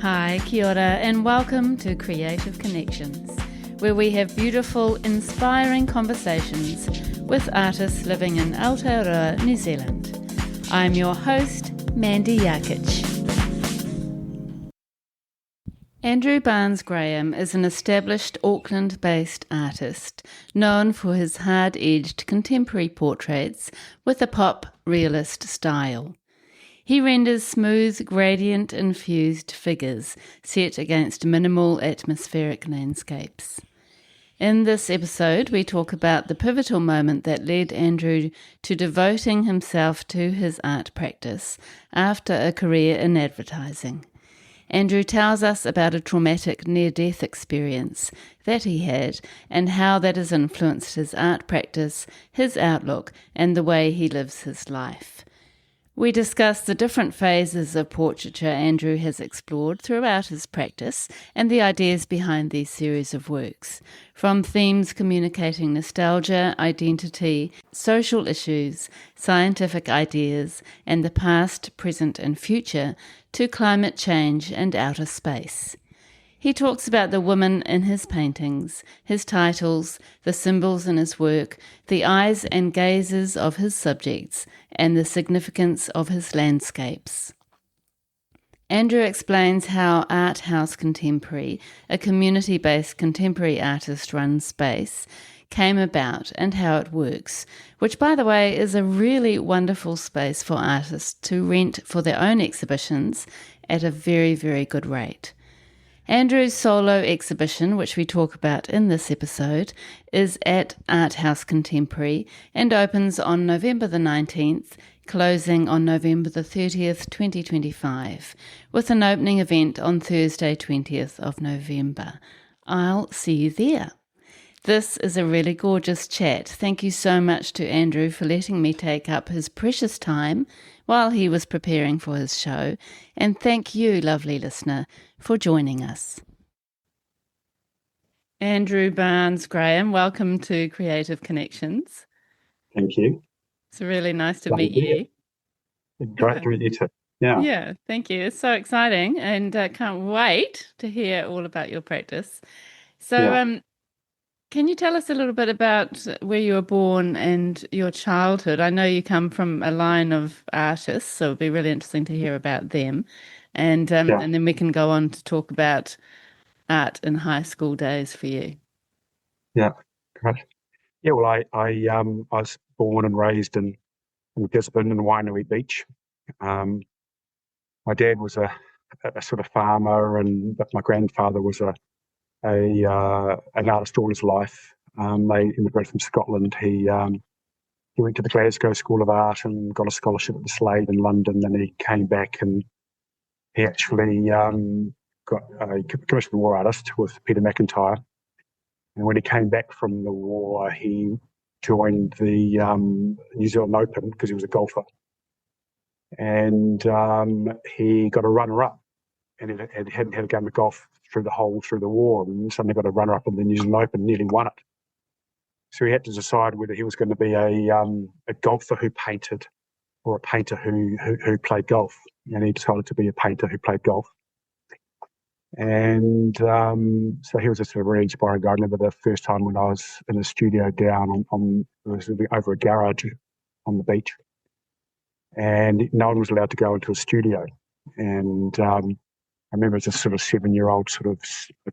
Hi, kia ora, and welcome to Creative Connections, where we have beautiful, inspiring conversations with artists living in Aotearoa, New Zealand. I'm your host, Mandy Yarkich. Andrew Barnes-Graham is an established Auckland-based artist known for his hard-edged contemporary portraits with a pop realist style. He renders smooth, gradient-infused figures set against minimal atmospheric landscapes. In this episode, we talk about the pivotal moment that led Andrew to devoting himself to his art practice after a career in advertising. Andrew tells us about a traumatic near-death experience that he had and how that has influenced his art practice, his outlook, and the way he lives his life. We discuss the different phases of portraiture Andrew has explored throughout his practice and the ideas behind these series of works, from themes communicating nostalgia, identity, social issues, scientific ideas, and the past, present, and future, to climate change and outer space. He talks about the women in his paintings, his titles, the symbols in his work, the eyes and gazes of his subjects, and the significance of his landscapes. Andrew explains how Art House Contemporary, a community-based contemporary artist-run space, came about and how it works, which, by the way, is a really wonderful space for artists to rent for their own exhibitions at a very, very good rate. Andrew's solo exhibition, which we talk about in this episode, is at Art House Contemporary and opens on November the 19th, closing on November the 30th, 2025, with an opening event on Thursday, 20th of November. I'll see you there. This is a really gorgeous chat. Thank you so much to Andrew for letting me take up his precious time while he was preparing for his show, and thank you, lovely listener, for joining us. Andrew Barnes-Graham, welcome to Creative Connections. Thank you. It's really nice to meet you. Great to meet you too. Yeah, thank you. It's so exciting, and I can't wait to hear all about your practice. So, can you tell us a little bit about where you were born and your childhood? I know you come from a line of artists, so it'd be really interesting to hear about them. And then we can go on to talk about art in high school days for you. Yeah, great. Yeah, well, I was born and raised in Gisborne in Wainui Beach. My dad was a sort of farmer, but my grandfather was an artist all his life. They immigrated from Scotland. He went to the Glasgow School of Art and got a scholarship at the Slade in London. Then he came back and he actually got a commissioned war artist with Peter McIntyre. And when he came back from the war, he joined the New Zealand Open because he was a golfer. And he got a runner-up, and he hadn't had a game of golf through the war, and suddenly got a runner-up in the New Zealand Open, nearly won it. So he had to decide whether he was going to be a golfer who painted or a painter who played golf. And he decided to be a painter who played golf. And so he was a sort of really inspiring guy. I remember the first time when I was in a studio down it was over a garage on the beach, and no one was allowed to go into a studio. And I remember as a sort of 7-year-old sort of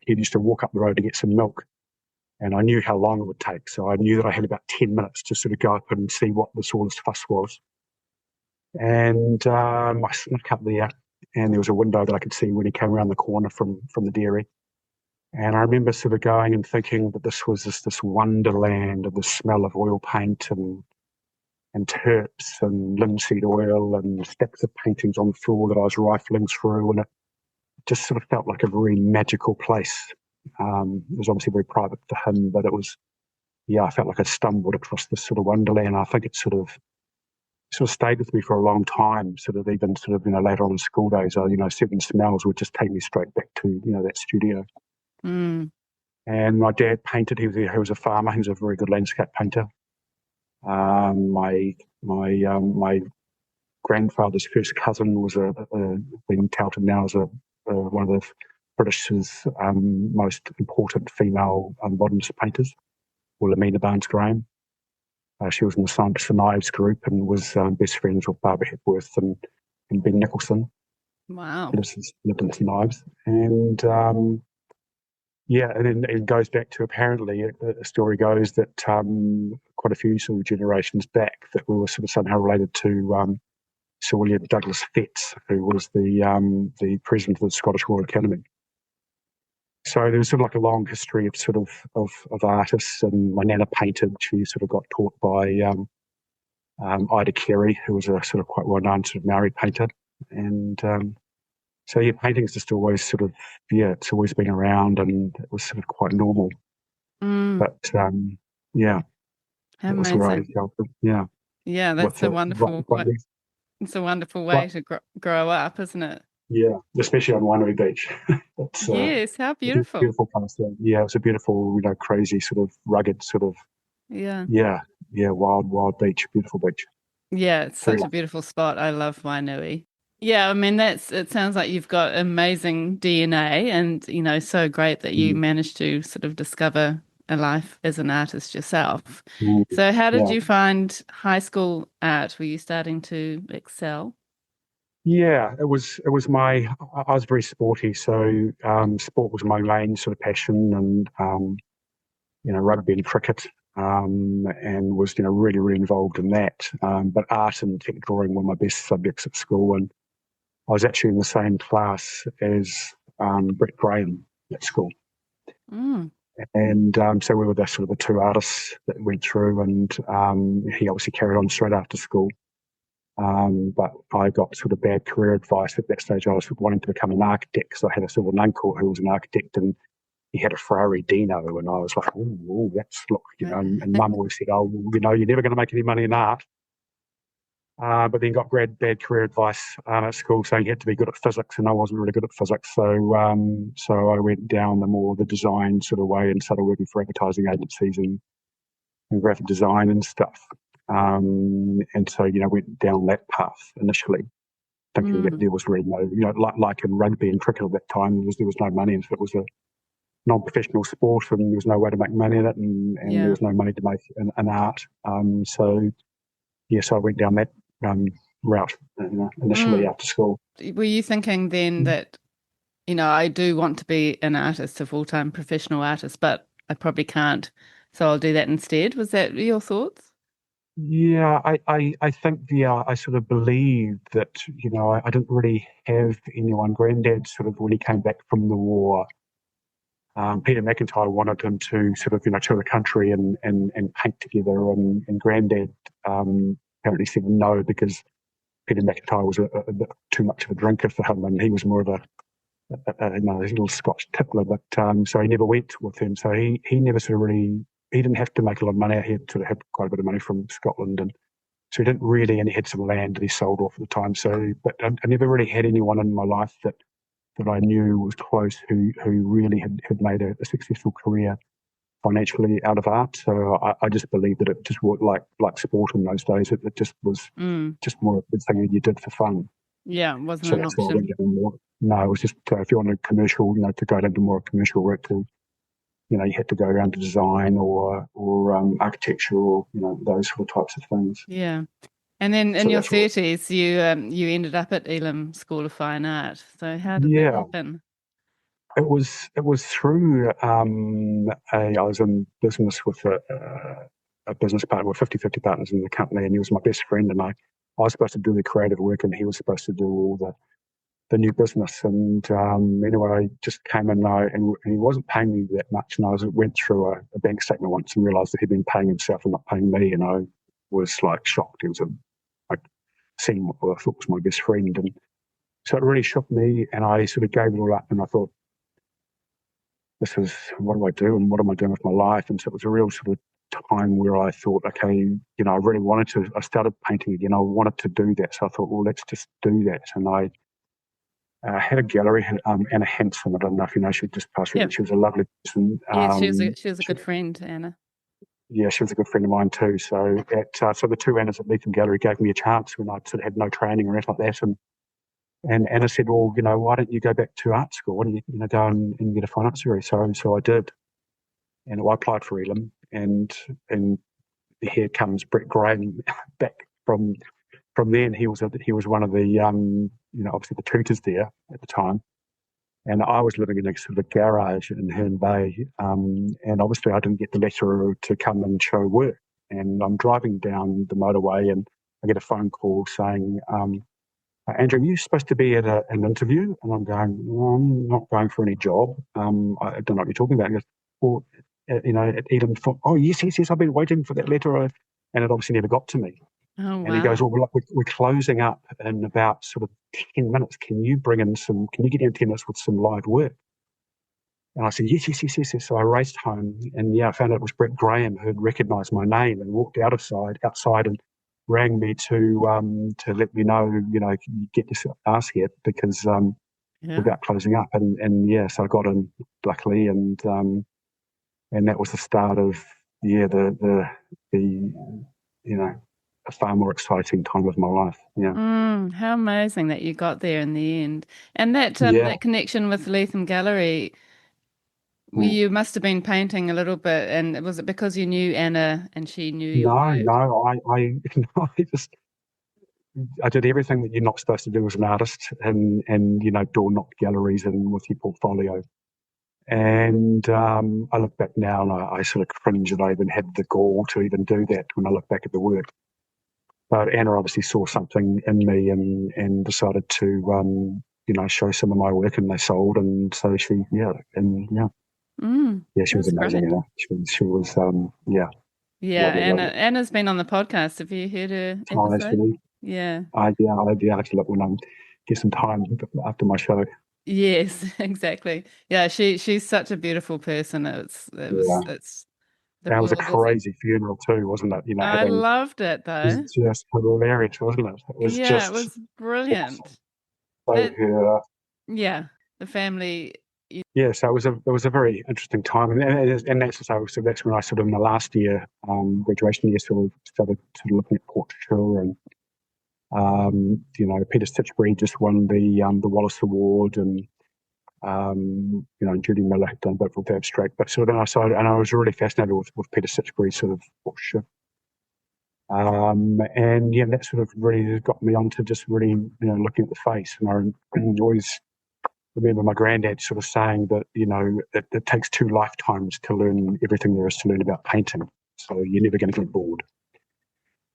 kid used to walk up the road to get some milk, and I knew how long it would take. So I knew that I had about 10 minutes to sort of go up and see what all this fuss was. And I snuck up there, and there was a window that I could see when he came around the corner from the dairy. And I remember sort of going and thinking that this was this wonderland of the smell of oil paint and terps and linseed oil and stacks of paintings on the floor that I was rifling through, and it just sort of felt like a very magical place. It was obviously very private for him, but it was, I felt like I stumbled across this sort of wonderland. I think it sort of stayed with me for a long time, even later on in school days. Certain smells would just take me straight back to, that studio. Mm. And my dad painted. He was a farmer. He was a very good landscape painter. My grandfather's first cousin was being touted now as a one of the British's most important female modernist painters, Wilhelmina Barnes-Graham. She was in the St Ives group and was best friends with Barbara Hepworth and Ben Nicholson. Wow. Lived in St Ives. And and then it goes back to, apparently, the story goes that quite a few sort of generations back, that we were sort of somehow related to Sir William Douglas Fetts, who was the president of the Scottish Royal Academy. So there was sort of like a long history of sort of artists, and my nana painted. She sort of got taught by Ida Carey, who was a sort of quite well-known sort of Maori painter. And so yeah, painting's just always sort of, it's always been around, and it was sort of quite normal. But yeah, that was where I felt, yeah, that's a wonderful. It's a wonderful way to grow up, isn't it? Yeah, especially on Waitangi Beach. It's, yes, how beautiful. Beautiful place. Yeah, it's a beautiful, crazy sort of rugged sort of. Yeah, wild beach, beautiful beach. Yeah, it's such a beautiful spot. I love Wainui. Yeah, I mean, it sounds like you've got amazing DNA, and, so great that you managed to sort of discover a life as an artist yourself. So how did you find high school art? Were you starting to excel? Yeah, it was I was very sporty, so sport was my main sort of passion, and rugby and cricket, and was really, really involved in that. But art and tech drawing were my best subjects at school, and I was actually in the same class as Brett Graham at school. And so we were the sort of the two artists that went through, and he obviously carried on straight after school. But I got sort of bad career advice at that stage. I was wanting to become an architect because I had a sort of an uncle who was an architect, and he had a Ferrari Dino, and I was like, oh, that's, look, and Mum always said, oh, you're never going to make any money in art. But then got bad career advice at school saying you had to be good at physics, and I wasn't really good at physics. So I went down the design sort of way and started working for advertising agencies and graphic design and stuff. And so, went down that path initially, thinking that there was really no, like in rugby and cricket at that time, there was no money in it. It was a non-professional sport, and there was no way to make money in it, and there was no money to make in art. So I went down that route initially after school. Were you thinking then that, I do want to be an artist, a full-time professional artist, but I probably can't, so I'll do that instead? Was that your thoughts? Yeah, I think, I sort of believed that, I didn't really have anyone. Granddad sort of, when he came back from the war, Peter McIntyre wanted him to sort of, tour the country and paint together, and Granddad apparently said no, because Peter McIntyre was a bit too much of a drinker for him, and he was more of a little Scotch tippler. But so he never went with him. So he never sort of really, he didn't have to make a lot of money. He had sort of had quite a bit of money from Scotland, and so he didn't really, and he had some land that he sold off at the time. So, but I never really had anyone in my life that I knew was close who really had made a successful career financially out of art. So I just believed that it just worked like sport in those days. It just was just more of a thing that you did for fun. Yeah, it wasn't an option. No, it was just if you wanted commercial, to go into more commercial work, to you had to go around to design or architecture, or those sort of types of things. Yeah. And then in your 30s, you ended up at Elam School of Fine Art. So how did that happen? It was through I was in business with a business partner. We're 50-50 partners in the company, and he was my best friend, and I was supposed to do the creative work, and he was supposed to do all the new business. And anyway, I just came in now, and he wasn't paying me that much, and I went through a bank statement once and realised that he'd been paying himself and not paying me, and I was like shocked. It was seeing what I thought was my best friend, and so it really shook me, and I sort of gave it all up, and I thought, this is, what do I do, and what am I doing with my life? And so it was a real sort of time where I thought, okay, I really wanted to, I started painting again. I wanted to do that. So I thought, well, let's just do that. And I had a gallery, Anna Hanson. I don't know if you know, she just passed away. She was a lovely person. Yes, she was a good friend, Anna. Yeah, she was a good friend of mine too. So so the two Annas at Leatham Gallery gave me a chance when I sort of had no training or anything like that. And And Anna said, well, why don't you go back to art school? Why don't you, go and get a fine arts degree? So I did. And I applied for Elam, and here comes Brett Graham back from then. He was one of the obviously the tutors there at the time, and I was living in a sort of a garage in Herne Bay, and obviously I didn't get the letter to come and show work. And I'm driving down the motorway, and I get a phone call saying, Andrew, are you supposed to be at an interview? And I'm going, well, I'm not going for any job. I don't know what you're talking about. He goes, well, at Eden, oh, yes, I've been waiting for that letter. And it obviously never got to me. Oh, wow. And he goes, well, we're closing up in about sort of 10 minutes. Can you get in 10 minutes with some live work? And I said, yes. So I raced home, and I found out it was Brett Graham who had recognised my name and walked outside and rang me to let me know, can you get yourself ass here because we're about closing up. And so I got in luckily, and that was the start of the a far more exciting time of my life. Yeah. How amazing that you got there in the end. And that Yeah. that connection with Leitham Gallery, you must have been painting a little bit, and was it because you knew Anna and she knew your No, work? I I did everything that you're not supposed to do as an artist, and door knock galleries and with your portfolio. And I look back now and I sort of cringe that I even had the gall to even do that when I look back at the work. But Anna obviously saw something in me and decided to show some of my work, and they sold. And so she she was That's amazing. great. She was Yeah, lovely, lovely. Anna's been on the podcast. Have you heard her Oh, episode? actually, Yeah. I'd have to look when I get some time after my show. Yes, exactly. Yeah, she's such a beautiful person. Yeah. It's the That was a world is. crazy funeral too, wasn't it? I loved it It was though. just hilarious, wasn't it? It was Yeah, it just was brilliant. so That her. yeah, the family. Yeah, so it was a very interesting time, and that's when I sort of in the last year, graduation year, sort of started sort of looking at portraiture, and Peter Stitchbury just won the Wallace Award, and Judy Miller had done a bit with abstract, but sort of and I was really fascinated with Peter Stitchbury's sort of portraiture. And that sort of really got me onto just really, looking at the face. And I always remember my granddad sort of saying that, it takes 2 lifetimes to learn everything there is to learn about painting. So you're never going to get bored.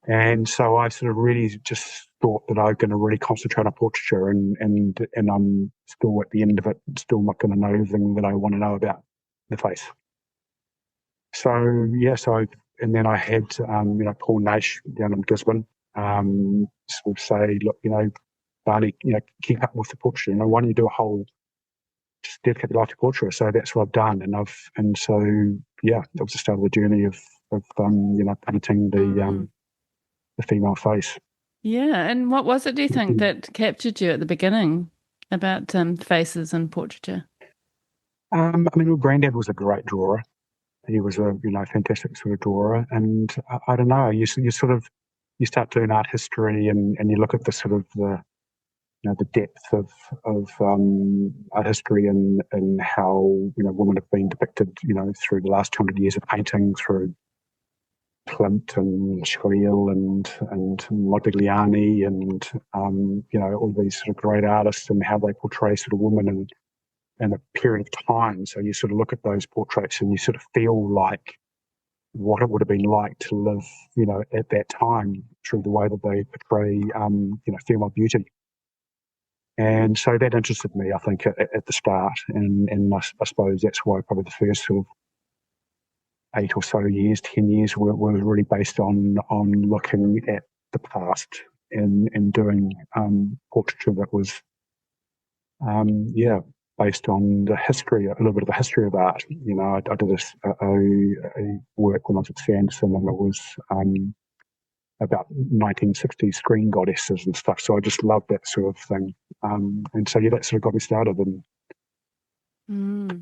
And so I sort of really just thought that I was going to really concentrate on portraiture, and I'm still at the end of it, still not going to know everything that I want to know about the face. So and then I had Paul Nash down in Gisborne sort of say, look, Barney, keep up with the portrait. Why don't you do a whole just dedicate your life to portrait? So that's what I've done, and so that was the start of the journey of painting the female face. Yeah, and what was it, do you think, that captured you at the beginning about faces and portraiture? Granddad was a great drawer. He was a fantastic sort of drawer, and I don't know. You start doing art history, and you look at the sort of the depth of art history, and how women have been depicted through the last 200 years of painting, through Klimt and Schiele and Modigliani and all these sort of great artists, and how they portray sort of women in a period of time. So you sort of look at those portraits and you sort of feel like what it would have been like to live, at that time through the way that they portray, female beauty. And so that interested me, I think, at the start. And I suppose that's why probably the first sort of 8 or so years, 10 years were really based on looking at the past and doing portraiture that was, based on the history, a little bit of the history of art. I did a work when I was at Sanderson, and it was about 1960s screen goddesses and stuff. So I just loved that sort of thing. And so, that sort of got me started. And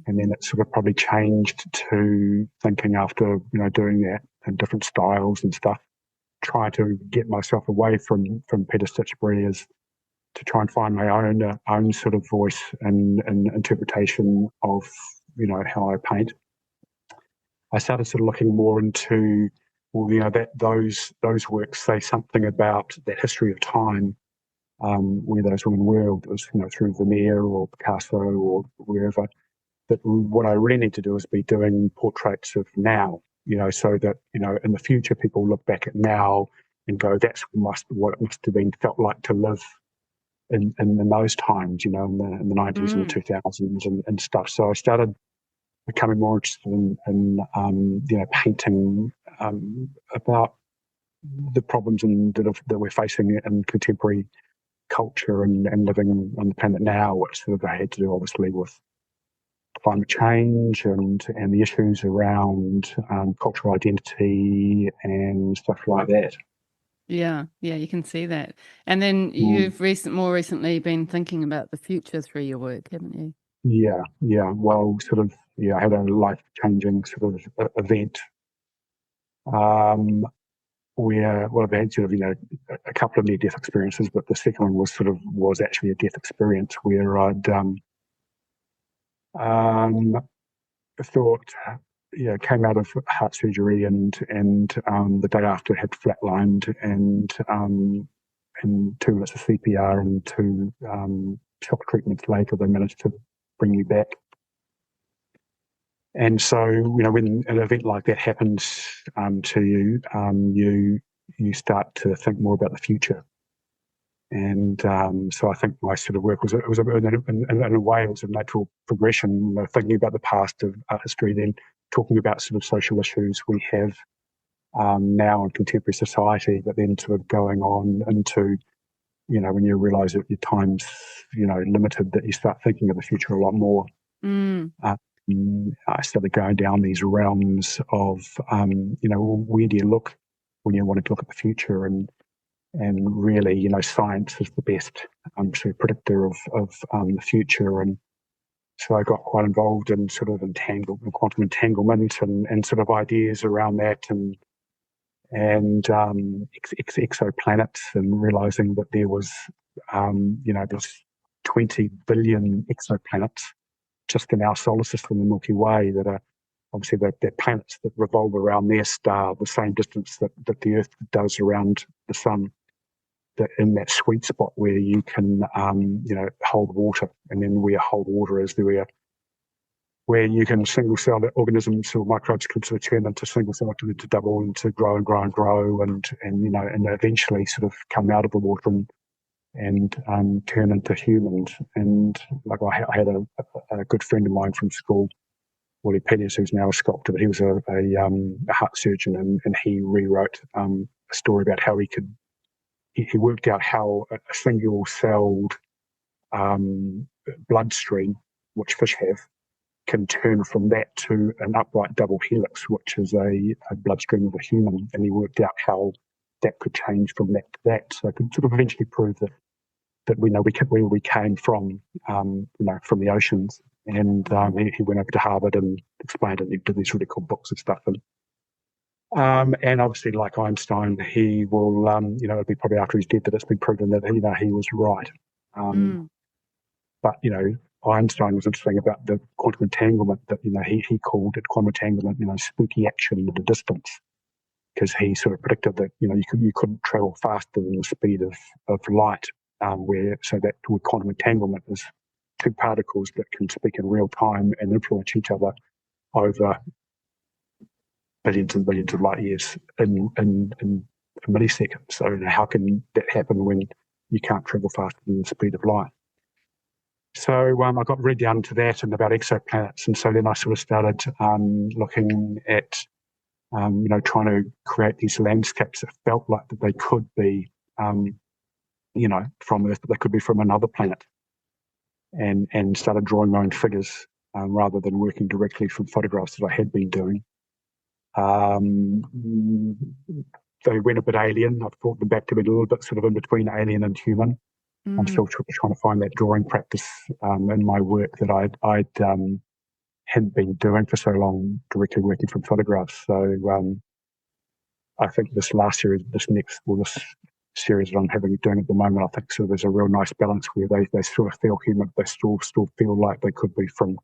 then it sort of probably changed to thinking after, doing that in different styles and stuff, trying to get myself away from Peter Stitchbury as to try and find my own sort of voice and interpretation of, how I paint. I started sort of looking more into, well, that those works say something about that history of time, where those women were, it was, through Vermeer or Picasso or wherever. That what I really need to do is be doing portraits of now, so that, in the future people look back at now and go, that's what it must have been felt like to live in those times, in the 90s and the 2000s and stuff. So I started becoming more interested in painting about the problems that we're facing in contemporary culture and living on the planet now, which sort of had to do obviously with climate change and the issues around cultural identity and stuff like that. Yeah, you can see that. And then you've more recently been thinking about the future through your work, haven't you? Yeah. Well, sort of, I had a life-changing sort of event where, well, I've had sort of, a couple of near-death experiences, but the second one was actually a death experience where I'd thought, came out of heart surgery and the day after had flatlined and 2 minutes of CPR and 2 shock treatments later, they managed to bring me back. And so, when an event like that happens to you, you start to think more about the future. And so I think my sort of work in a way, it was a natural progression, thinking about the past of art history, then talking about sort of social issues we have now in contemporary society, but then sort of going on into, when you realise that your time's, limited, that you start thinking of the future a lot more. I started going down these realms of, where do you look when you want to look at the future? And really, science is the best sort of predictor of the future. And so I got quite involved in sort of quantum entanglement and sort of ideas around that and exoplanets, and realizing that there was, there's 20 billion exoplanets just in our solar system, the Milky Way, that are obviously they're planets that revolve around their star the same distance that the Earth does around the sun. That in that sweet spot where you can, hold water, and then where hold water is where you can single cell the organisms or microbes can sort of turn into single cell to double and to grow and grow and grow and eventually sort of come out of the water and turn into humans. And like I had a good friend of mine from school, Wally Peters, who's now a sculptor, but he was a heart surgeon, and he rewrote a story about how he worked out how a single-celled bloodstream, which fish have, can turn from that to an upright double helix, which is a bloodstream of a human. And he worked out how that could change from that to that. So I could sort of eventually prove that we know where we came from, from the oceans. And he went over to Harvard and explained it. He did these really cool books and stuff. And obviously, like Einstein, he will, it'll be probably after he's dead that it's been proven that, he was right. But, Einstein was interesting about the quantum entanglement that, he called it quantum entanglement, spooky action at a distance, because he sort of predicted that, you couldn't travel faster than the speed of light, so that with quantum entanglement is 2 particles that can speak in real time and influence each other over billions and billions of light years in a millisecond. So how can that happen when you can't travel faster than the speed of light? So I got really down to that and about exoplanets. And so then I sort of started looking at, trying to create these landscapes that felt like that they could be, from Earth, but they could be from another planet. And started drawing my own figures rather than working directly from photographs that I had been doing. They went a bit alien. I've thought them back to be a little bit sort of in between alien and human. I'm still trying to find that drawing practice in my work that I hadn't been doing for so long, directly working from photographs. So I think this series that I'm doing at the moment, I think there's a real nice balance where they sort of feel human, they still feel like they could be from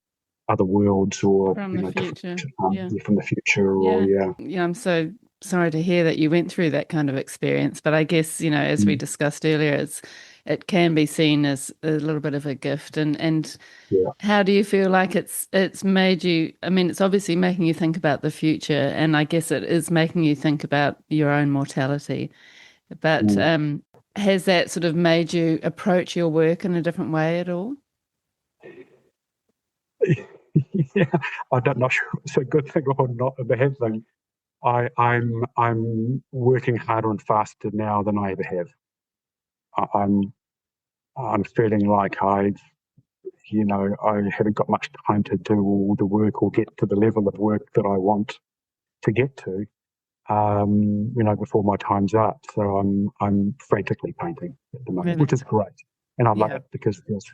other worlds or From the future. Yeah. from the future Yeah. or I'm so sorry to hear that you went through that kind of experience. But I guess, as we mm, discussed earlier, it can be seen as a little bit of a gift. And yeah. how do you feel like it's made you, I mean, it's obviously making you think about the future, and I guess it is making you think about your own mortality. But Mm. has that sort of made you approach your work in a different way at all? Yeah, I don't know sure it's a good thing or not a bad thing. I'm working harder and faster now than I ever have. I'm feeling like I haven't got much time to do all the work or get to the level of work that I want to get to. Before my time's up. So I'm frantically painting at the moment, Really? which is great, and I love Yeah. it because this.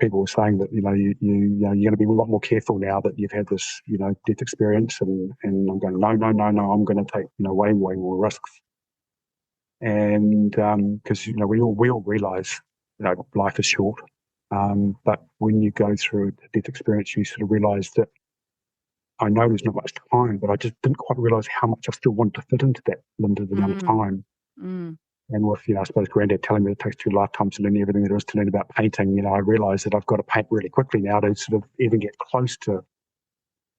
People were saying that you're going to be a lot more careful now that you've had this death experience, and I'm going no, I'm going to take way more risks, and because we all realise life is short, but when you go through a death experience, you sort of realise that I know there's not much time, but I just didn't quite realise how much I still wanted to fit into that limited amount of Mm, time. mm. And with, I suppose, Granddad telling me it takes 2 lifetimes to learn everything there is to learn about painting, I realise that I've got to paint really quickly now to sort of even get close to,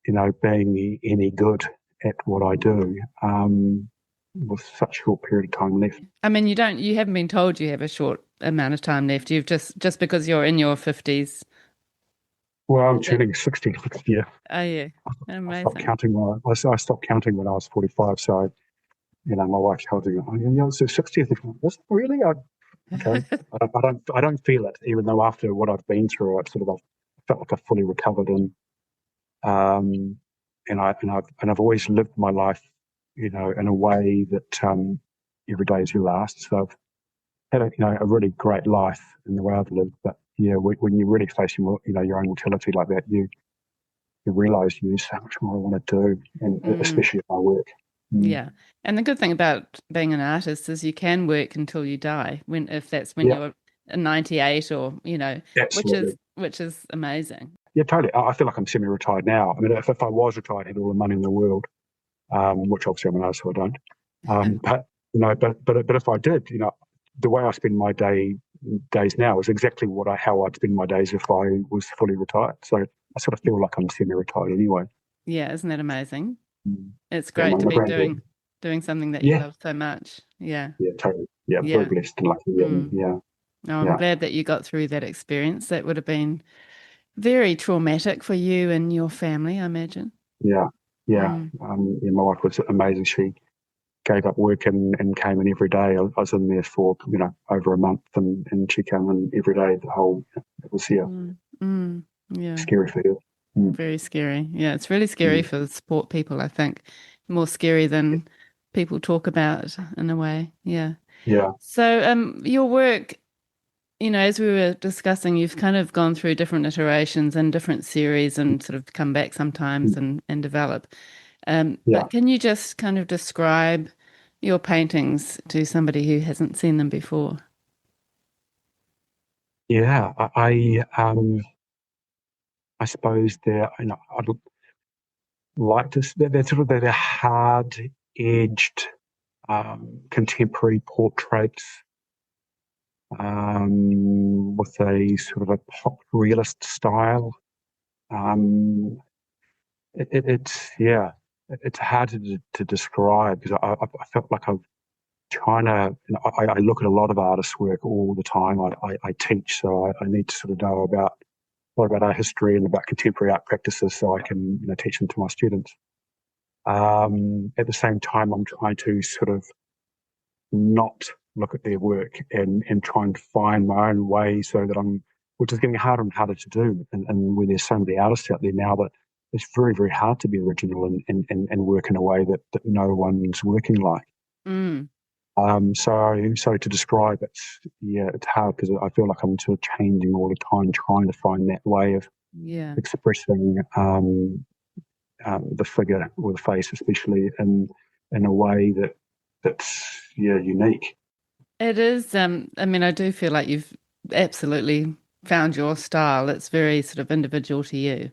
being any good at what I do, with such a short period of time left. I mean, you haven't been told you have a short amount of time left. You've just because you're in your 50s. Well, I'm Is that, turning 60 next year. oh yeah, I stopped amazing. counting I stopped counting when I was 45. So, my wife tells me, "Oh, so 60." Is it really? Okay. I don't feel it, even though after what I've been through, I felt like I've fully recovered, um, and I've always lived my life, in a way that every day is your last. So I've had a really great life in the way I've lived. But yeah, when you really face your own mortality like that, you realise there's so much more I want to do, and Mm, especially at my work. Mm. yeah. And the good thing about being an artist is you can work until you die, if that's when Yeah, you're 98 or, absolutely. which is amazing. Yeah, totally. I feel like I'm semi-retired now. I mean, if I was retired, I had all the money in the world, which obviously I'm an artist, so I don't. But if I did, the way I spend my days now is exactly how I'd spend my days if I was fully retired. So I sort of feel like I'm semi-retired anyway. Yeah, isn't that amazing? Mm. It's Yeah, great to my be granddad. doing something that you Yeah, love so much. Yeah. yeah, totally. Yeah, very Yeah. blessed and lucky. And Mm. yeah, Oh, I'm yeah, glad that you got through that experience. That would have been very traumatic for you and your family, I imagine. yeah, yeah. Mm. My wife was amazing. She gave up work and came in every day. I was in there for over a month, and she came in every day. It was Mm. Mm. Yeah. scary for her. Mm. Very scary. Yeah, it's really scary Mm. for the sport people, I think. More scary than people talk about in a way. Yeah. Yeah. So, your work, as we were discussing, you've kind of gone through different iterations and different series and sort of come back sometimes Mm. and develop. Yeah. But can you just kind of describe your paintings to somebody who hasn't seen them before? Yeah. I suppose I'd like to. They're sort of they're hard edged, contemporary portraits, with a sort of a pop realist style. Um, it's yeah, it's hard to describe because I felt like I've trying to. I look at a lot of artists' work all the time. I teach, so I need to sort of know about a lot about art history and about contemporary art practices, so I can teach them to my students. At the same time, I'm trying to sort of not look at their work and try and find my own way so that which is getting harder and harder to do. And when there's so many artists out there now that it's very, very hard to be original and work in a way that no one's working like. Mm, So to describe it, yeah, it's hard because I feel like I'm sort of changing all the time, trying to find that way of yeah. expressing the figure or the face, especially in a way that that's unique. It is. I mean, I do feel like you've absolutely found your style. It's very sort of individual to you.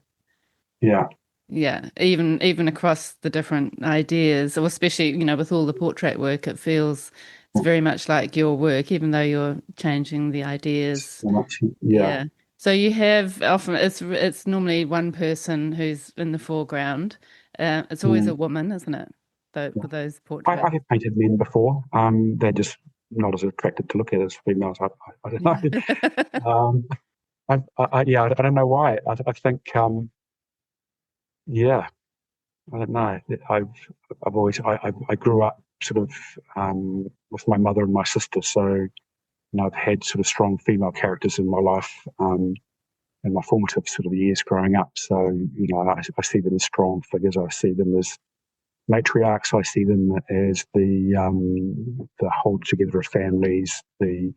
Yeah. Yeah, even across the different ideas, or especially, with all the portrait work, it feels it's very much like your work, even though you're changing the ideas. So much. Yeah. Yeah. So you have often it's normally one person who's in the foreground. It's always a Mm, woman, isn't it? Though yeah. with those I portraits. have painted men before. They're just not as attracted to look at as females. I don't Yeah. know. Um, yeah, I don't know why. I think, yeah, I don't know. I've always, I grew up sort of with my mother and my sister, so I've had sort of strong female characters in my life in my formative sort of years growing up. So I see them as strong figures. I see them as matriarchs. I see them as the hold together of families, the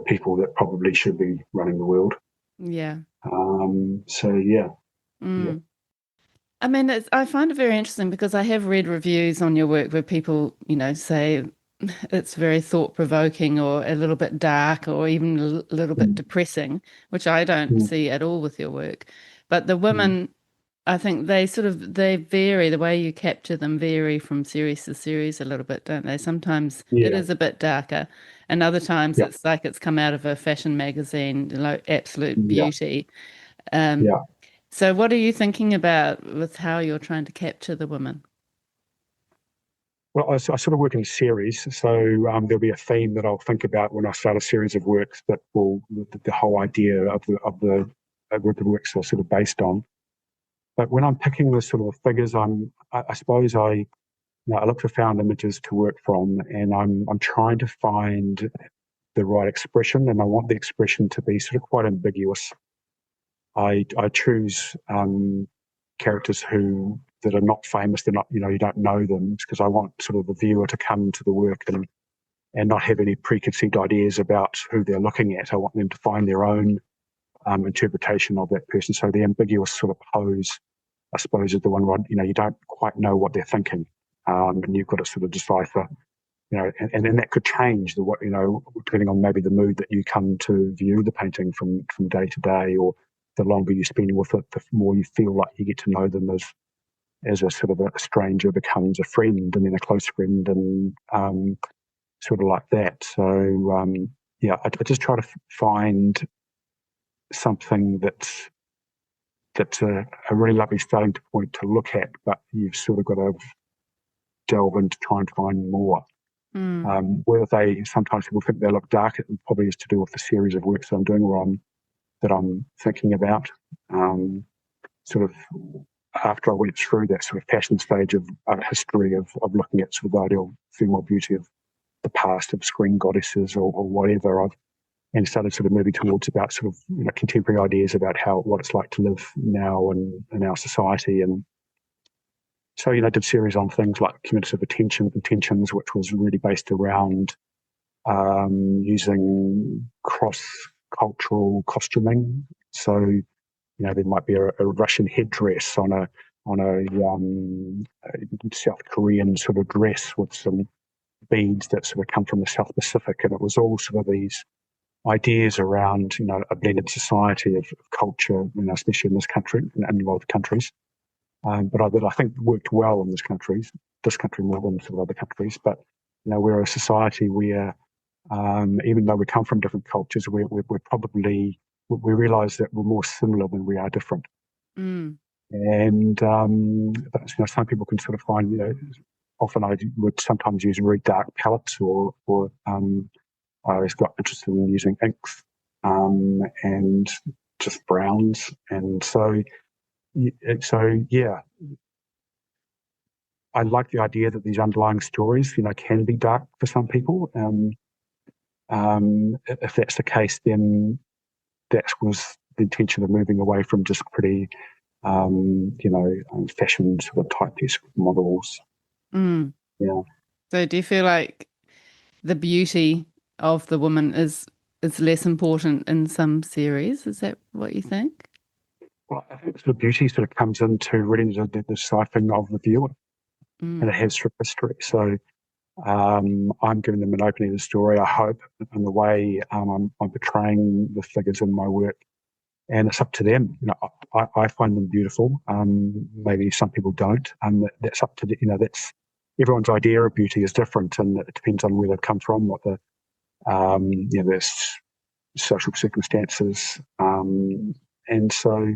people that probably should be running the world. Yeah. So yeah, yeah, Mm. I mean, I find it very interesting because I have read reviews on your work where people, say it's very thought-provoking or a little bit dark or even a little bit mm, depressing, which I don't mm, see at all with your work. But the mm, women, I think they vary, the way you capture them vary from series to series a little bit, don't they? Sometimes it yeah, is a bit darker, and other times yeah, it's like it's come out of a fashion magazine, like absolute yeah, beauty. Um, yeah. so what are you thinking about with how you're trying to capture the women? Well, I sort of work in series, so there'll be a theme that I'll think about when I start a series of works that will the whole idea of what the works are sort of based on. But when I'm picking the sort of figures, I suppose I look for found images to work from, and I'm trying to find the right expression, and I want the expression to be sort of quite ambiguous. I choose characters who that are not famous. They're not, you don't know them, because I want sort of the viewer to come to the work and not have any preconceived ideas about who they're looking at. I want them to find their own interpretation of that person. So the ambiguous sort of pose, I suppose, is the one where you don't quite know what they're thinking, and you've got to sort of decipher. And that could change the what depending on maybe the mood that you come to view the painting from day to day, or the longer you spend with it, the more you feel like you get to know them as a sort of a stranger becomes a friend, and then a close friend, and sort of like that. So yeah, I just try to find something that's a really lovely starting point to look at, but you've sort of got to delve in to try and find more. Mm, Whether sometimes people think they look dark, it probably is to do with the series of works that I'm doing, that I'm thinking about. Sort of after I went through that sort of passion stage of history of looking at sort of the ideal female beauty of the past, of screen goddesses, or whatever, and started sort of moving towards about sort of contemporary ideas about what it's like to live now in our society. And so I did series on things like cumulative intentions, which was really based around using cross-cultural costuming. So there might be a Russian headdress on a South Korean sort of dress with some beads that sort of come from the South Pacific, and it was all sort of these ideas around a blended society of culture, especially in this country and a lot of countries. But that I think worked well in this country more than sort of other countries. But we're a society where even though we come from different cultures, we're probably we realise that we're more similar than we are different. mm, And but, some people can sort of find often I would sometimes use very dark palettes, or I always got interested in using inks and just browns, and so yeah, I like the idea that these underlying stories, can be dark for some people. If that's the case, then that was the intention of moving away from just pretty, fashion sort of type models. mm. Yeah. So do you feel like the beauty of the woman is less important in some series? Is that what you think? Well, I think the beauty sort of comes into really the deciphering of the viewer. and it Mm. has history. So I'm giving them an opening of the story, I hope, in the way I'm portraying the figures in my work. And it's up to them. I find them beautiful. Maybe some people don't. That's up to that's everyone's idea of beauty is different, and it depends on where they've come from, what the their social circumstances, and so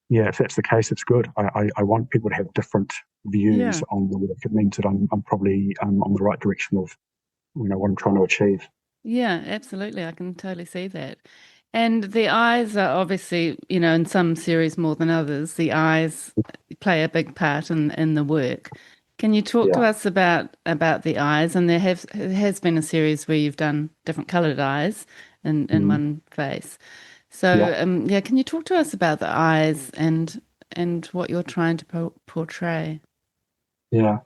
if that's the case, it's good. I want people to have different views Yeah. on the work. It means that I'm probably on the right direction of what I'm trying to achieve. Yeah, absolutely. I can totally see that. And the eyes are obviously, in some series more than others, the eyes play a big part in the work. Can you talk to Yeah. us about the eyes? And there has been a series where you've done different colored eyes in Mm. one face. Yeah. So, yeah, can you talk to us about the eyes and what you're trying to portray? Yeah.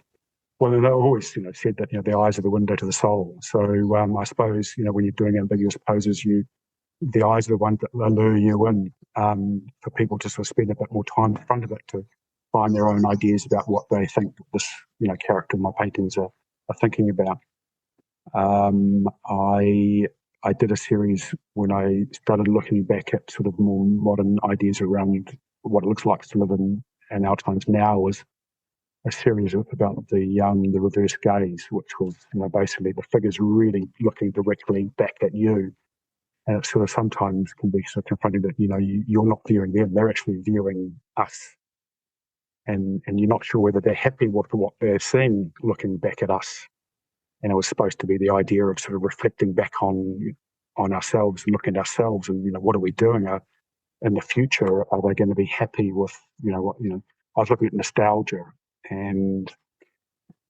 Well, I've always, said that the eyes are the window to the soul. So I suppose when you're doing ambiguous poses, the eyes are the ones that lure you in, for people to sort of spend a bit more time in front of it to find their own ideas about what they think this character in my paintings are thinking about. I did a series when I started looking back at sort of more modern ideas around what it looks like to live in our times now, was a series about the reverse gaze, which was basically the figures really looking directly back at you, and it sort of sometimes can be sort of confronting that you're not viewing them; they're actually viewing us, and you're not sure whether they're happy with what they're seeing looking back at us. And it was supposed to be the idea of sort of reflecting back on ourselves and looking at ourselves, and what are we doing? In the future, are they going to be happy with what I was looking at nostalgia, and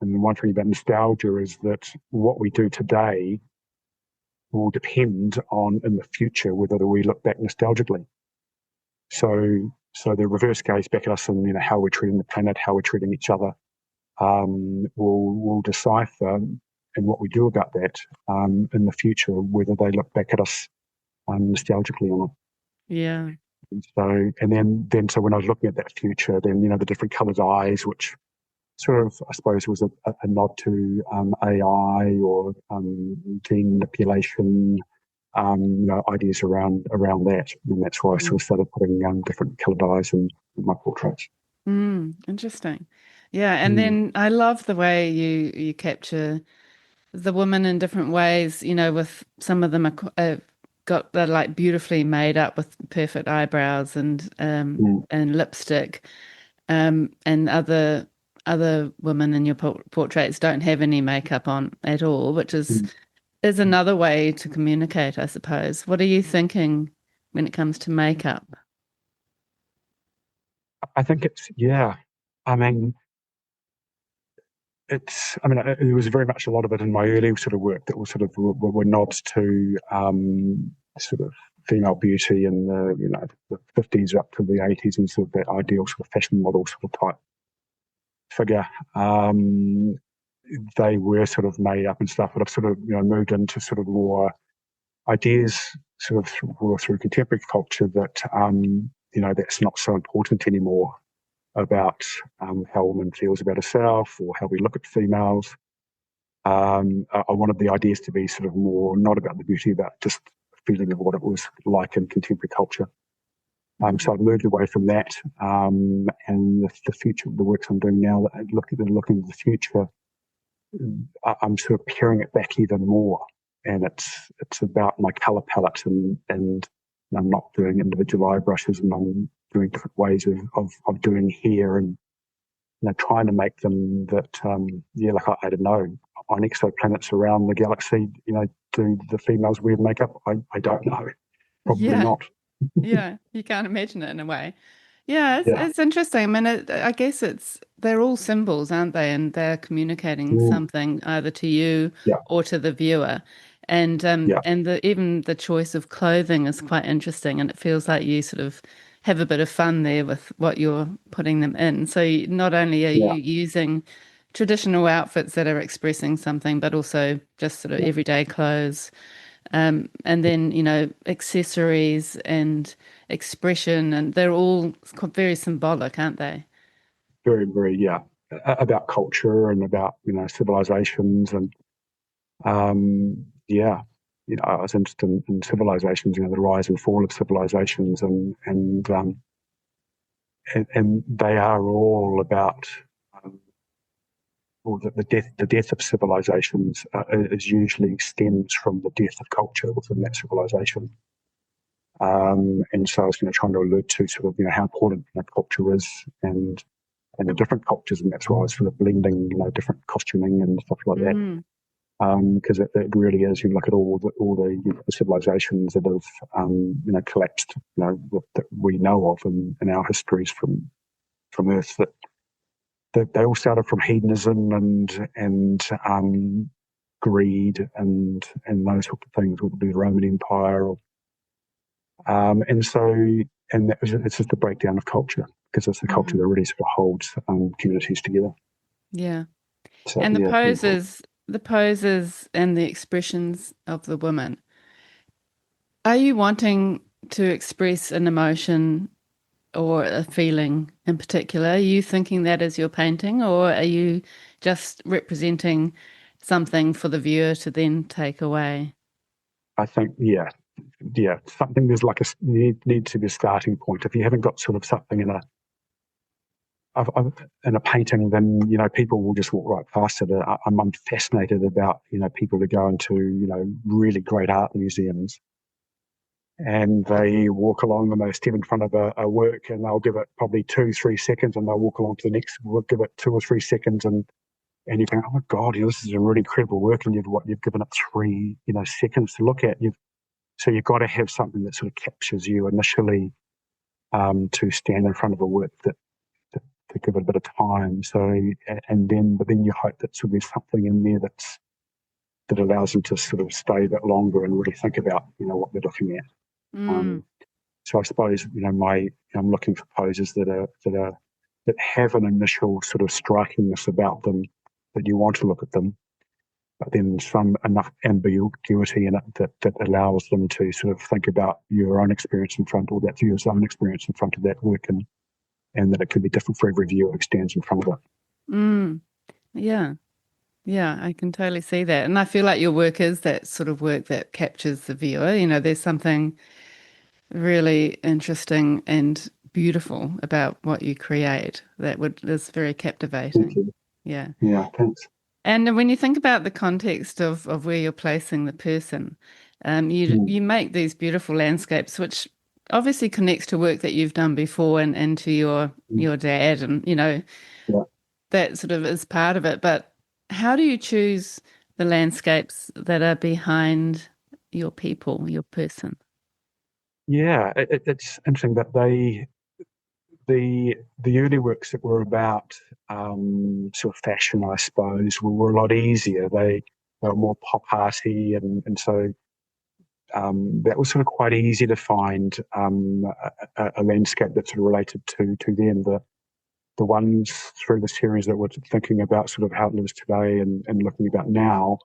and one thing about nostalgia is that what we do today will depend on in the future whether we look back nostalgically. So the reverse gaze back at us and how we're treating the planet, how we're treating each other, will decipher and what we do about that in the future, whether they look back at us nostalgically or not. Yeah. And so when I was looking at that future, then the different coloured eyes, which sort of I suppose was a nod to AI or gene manipulation, ideas around that, and that's why I sort of started putting different coloured eyes in my portraits. Interesting. Yeah, and Mm. then I love the way you capture the women in different ways, with some of them they're like beautifully made up with perfect eyebrows Mm. and lipstick. And other women in your portraits don't have any makeup on at all, which is Mm. is another way to communicate, I suppose. What are you thinking when it comes to makeup? I think it's yeah. I mean, there was very much a lot of it in my early sort of work that was sort of were nods to sort of female beauty in the 50s up to the 80s, and sort of that ideal sort of fashion model sort of type figure. They were sort of made up and stuff, but I've sort of moved into sort of more ideas sort of through contemporary culture that that's not so important anymore about how a woman feels about herself or how we look at females. I wanted the ideas to be sort of more not about the beauty, about just a feeling of what it was like in contemporary culture. So I've moved away from that, and the future, the works I'm doing now, that looking at the future, I'm sort of paring it back even more, and it's about my color palette, and I'm not doing individual eye brushes, and I'm doing different ways of doing hair, and trying to make them that like I don't know, on exoplanets around the galaxy, do the females wear makeup? I don't know, probably Yeah, not. yeah, you can't imagine it in a way. Yeah, Yeah. it's interesting. I mean, I guess they're all symbols, aren't they? And they're communicating Mm. something either to you Yeah. or to the viewer. Yeah. And even the choice of clothing is quite interesting, and it feels like you sort of have a bit of fun there with what you're putting them in. So not only are Yeah. you using traditional outfits that are expressing something, but also just sort of Yeah. everyday clothes. And then, accessories and expression, and they're all very symbolic, aren't they? Very, very, yeah. about culture and about, civilizations and, yeah, I was interested in civilizations, the rise and fall of civilizations, and they are all about, or the death of civilizations is usually stems from the death of culture within that civilization. And so I was trying to allude to sort of how important culture is, and the different cultures, and that's why I was sort of blending different costuming and stuff like that. Because it really is. You look at all the civilizations that have collapsed, that we know of in our histories from Earth, that they all started from hedonism and greed and those sorts of things, whether it be the Roman Empire or it's just the breakdown of culture, because it's the culture that really sort of holds communities together. Yeah. So, And the poses and the expressions of the women. Are you wanting to express an emotion or a feeling in particular? Are you thinking that as you're painting, or are you just representing something for the viewer to then take away? I think, yeah, something, there's like need to be a starting point. If you haven't got sort of something in a painting, then people will just walk right past it. I'm fascinated about people who go into really great art museums, and they walk along and they step in front of a work, and they'll give it probably 2-3 seconds, and they'll walk along to the next work, give it 2 or 3 seconds, and you think, oh my God, this is a really incredible work, and you've given it 3 seconds to look at. So you've got to have something that sort of captures you initially, to stand in front of a work that to give it a bit of time. So but then you hope that sort of there's something in there that allows them to sort of stay a bit longer and really think about what they're looking at. So I suppose I'm looking for poses that have an initial sort of strikingness about them, that you want to look at them, but then some enough ambiguity in it that allows them to sort of think about your own experience in front, or that viewer's own experience in front of that work, and that it could be different for every viewer who stands in front of it. Yeah. Yeah, I can totally see that. And I feel like your work is that sort of work that captures the viewer. There's something really interesting and beautiful about what you create is very captivating. Thank you. Yeah. Yeah, thanks. And when you think about the context of where you're placing the person, you make these beautiful landscapes, which obviously connects to work that you've done before and to your dad, and that sort of is part of it. But how do you choose the landscapes that are behind your people, your person? Yeah, it's interesting that the early works that were about sort of fashion, I suppose, were a lot easier. They were more pop arty, and so that was sort of quite easy to find a landscape that sort of related to them. The ones through the series that were thinking about sort of how it lives today and looking about now,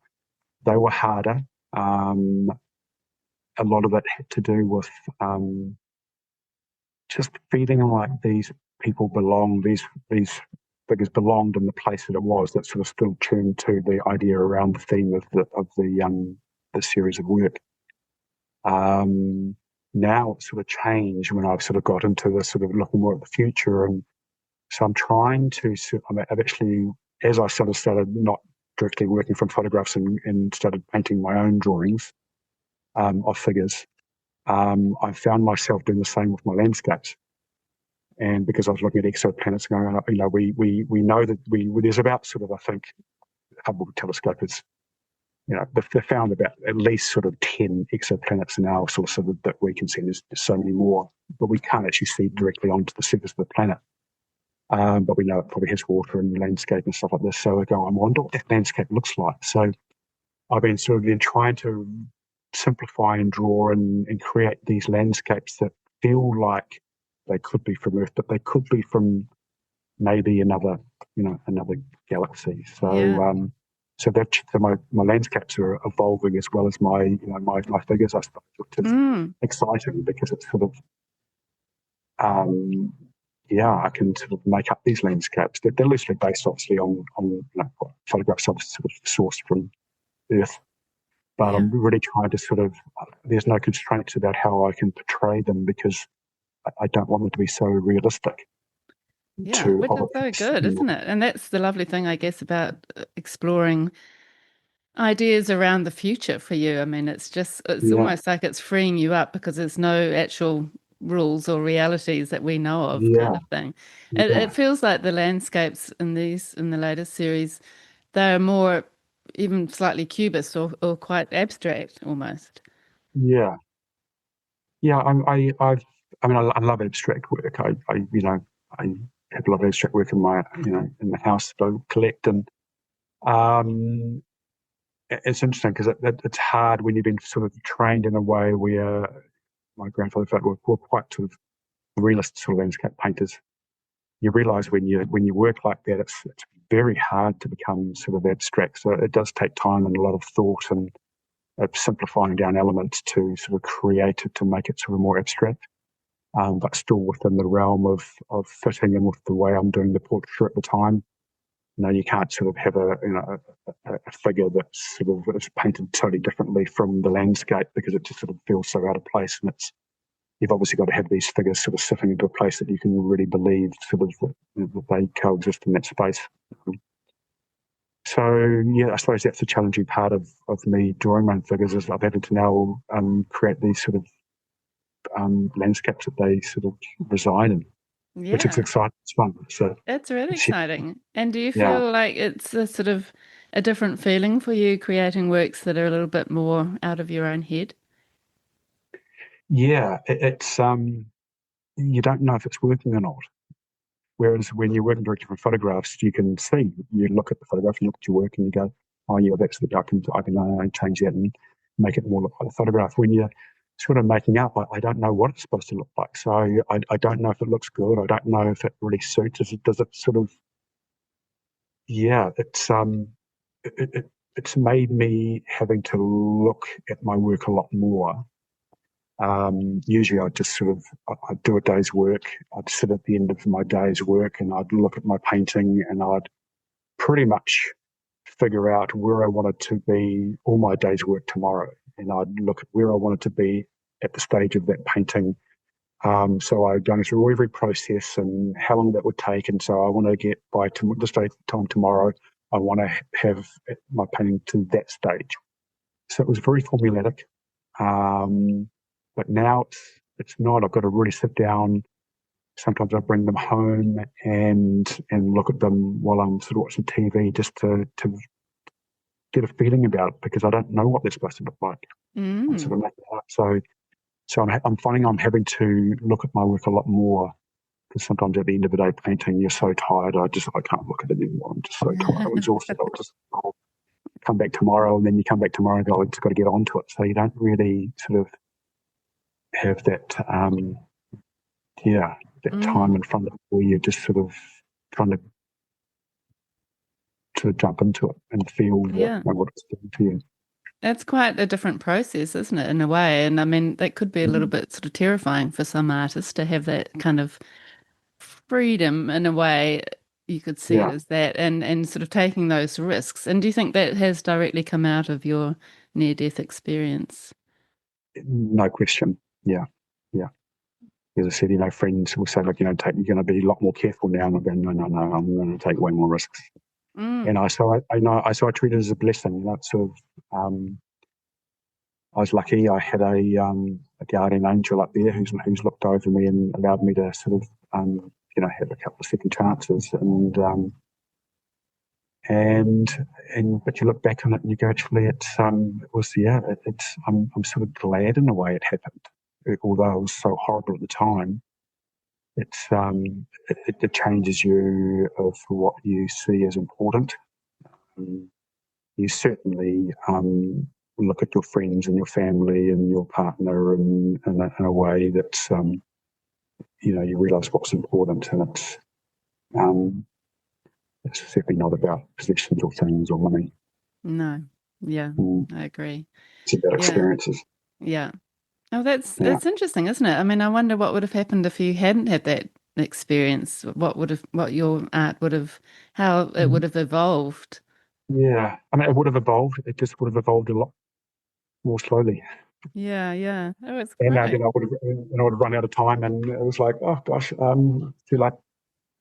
they were harder. A lot of it had to do with just feeling like these people belong, these figures belonged in the place that it was. That sort of still tuned to the idea around the theme of the series of work. Now it's sort of changed when I've sort of got into the sort of looking more at the future, and so I'm trying to. I've actually, as I sort of started not directly working from photographs and started painting my own drawings of figures, I found myself doing the same with my landscapes. And because I was looking at exoplanets, going, we know that there's about sort of, I think, Hubble telescope is, they found about at least sort of 10 exoplanets now, sort of that we can see. There's so many more, but we can't actually see directly onto the surface of the planet. But we know it probably has water and landscape and stuff like this. So I go, I wonder what that landscape looks like. So I've been sort of then trying to simplify and draw and create these landscapes that feel like they could be from Earth, but they could be from maybe another galaxy. So so my landscapes are evolving as well as my my figures, I suppose, which is exciting because it's sort of yeah, I can sort of make up these landscapes. They're loosely based, obviously, on photographs sort of sourced from Earth. But Yeah. I'm really trying to sort of, there's no constraints about how I can portray them because I don't want them to be so realistic Yeah, to which is so others. good, isn't it? And that's the lovely thing, I guess, about exploring ideas around the future for you. I mean, it's Yeah, almost like it's freeing you up because there's no actual rules or realities that we know of, yeah, kind of thing. It yeah, feels like the landscapes in the latest series, they're more even slightly cubist or quite abstract almost. yeah, yeah. I mean, I love abstract work. I have a lot of abstract work in my, in the house that I collect, and um, it's interesting because it's hard when you've been sort of trained in a way where my grandfather felt were quite sort of realist sort of landscape painters. You realise when you work like that, it's very hard to become sort of abstract. So it does take time and a lot of thought and simplifying down elements to sort of create it to make it sort of more abstract, but still within the realm of fitting in with the way I'm doing the portraiture at the time. You can't sort of have a figure that's sort of is painted totally differently from the landscape because it just sort of feels so out of place. And you've obviously got to have these figures sort of sitting into a place that you can really believe sort of that they coexist in that space. So yeah, I suppose that's the challenging part of me drawing my own figures is I've had to now create these sort of landscapes that they sort of reside in, which is Yeah, exciting. It's fun. So that's really it's, exciting. And do you yeah, feel like it's a sort of a different feeling for you creating works that are a little bit more out of your own head? yeah, it's you don't know if it's working or not. Whereas when you're working directly from photographs, you can see. You look at the photograph, you look at your work, and you go, "Oh, yeah, that's the I can change that and make it more look like a photograph." When you're sort of making up, I don't know what it's supposed to look like. So I don't know if it looks good. I don't know if it really suits. Does it sort of? Yeah, it's made me having to look at my work a lot more. Usually I'd just sort of, I'd do a day's work. I'd sit at the end of my day's work and I'd look at my painting and I'd pretty much figure out where I wanted to be all my day's work tomorrow. And I'd look at where I wanted to be at the stage of that painting. So I'd go through every process and how long that would take. And so I want to get by this time tomorrow, I want to have my painting to that stage. So it was very formulaic. Um, but now it's not. I've got to really sit down. Sometimes I bring them home and look at them while I'm sort of watching TV just to get a feeling about it because I don't know what they're supposed to look like. I'm sort Mm. of making it up. So I'm finding I'm having to look at my work a lot more because sometimes at the end of the day painting you're so tired I can't look at it anymore. I'm just so tired. I'm exhausted. I'll come back tomorrow and then you come back tomorrow and go, I've just got to get onto it. So you don't really sort of have that yeah, that time Mm. in front of you where you're just sort of trying to jump into it and feel Yeah. what it's doing to you. That's quite a different process, isn't it, in a way? And I mean, that could be a little Mm. bit sort of terrifying for some artists to have that kind of freedom in a way. You could see it Yeah, as that and sort of taking those risks. And do you think that has directly come out of your near-death experience? no question. Yeah, yeah. As I said, friends will say, like, you're going to be a lot more careful now. And I'm going, no, no, no, I'm going to take way more risks. Mm. So I treat it as a blessing. It's sort of, I was lucky. I had a guardian angel up there who's looked over me and allowed me to sort of, have a couple of second chances. And but you look back on it and you go, actually, it was it's I'm sort of glad in a way it happened, although it was so horrible at the time. It changes you of what you see as important. Um, you certainly look at your friends and your family and your partner in a way that you realise what's important, and um, it's certainly not about possessions or things or money. No. Yeah, Mm, I agree. it's about Yeah. experiences. Yeah. Oh, that's Yeah. interesting, isn't it? I mean, I wonder what would have happened if you hadn't had that experience? What your art would have, how it would have evolved? Yeah, I mean, it would have evolved. It just would have evolved a lot more slowly. Yeah, yeah. Oh, it's And great. I would have run out of time, and it was like, oh gosh, too late.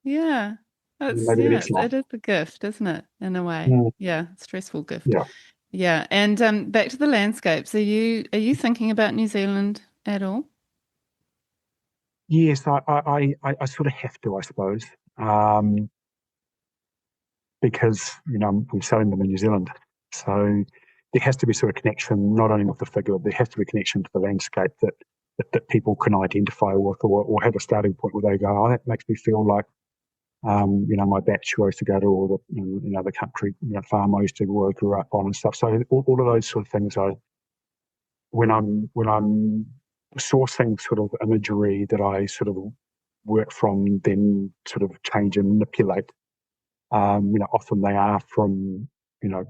Yeah. Maybe the next life. It is a gift, isn't it? In a way. Mm, Yeah, stressful gift. yeah. Yeah. And back to the landscapes. Are you thinking about New Zealand at all? Yes, I sort of have to, I suppose, um, because I'm selling them in New Zealand, so there has to be sort of connection, not only with the figure, there has to be a connection to the landscape that people can identify with, or have a starting point where they go, oh, that makes me feel like my batch who I used to go to, or the country farm I used to grew up on and stuff. So all of those sort of things, when I'm sourcing sort of imagery that I sort of work from, then sort of change and manipulate. Often they are from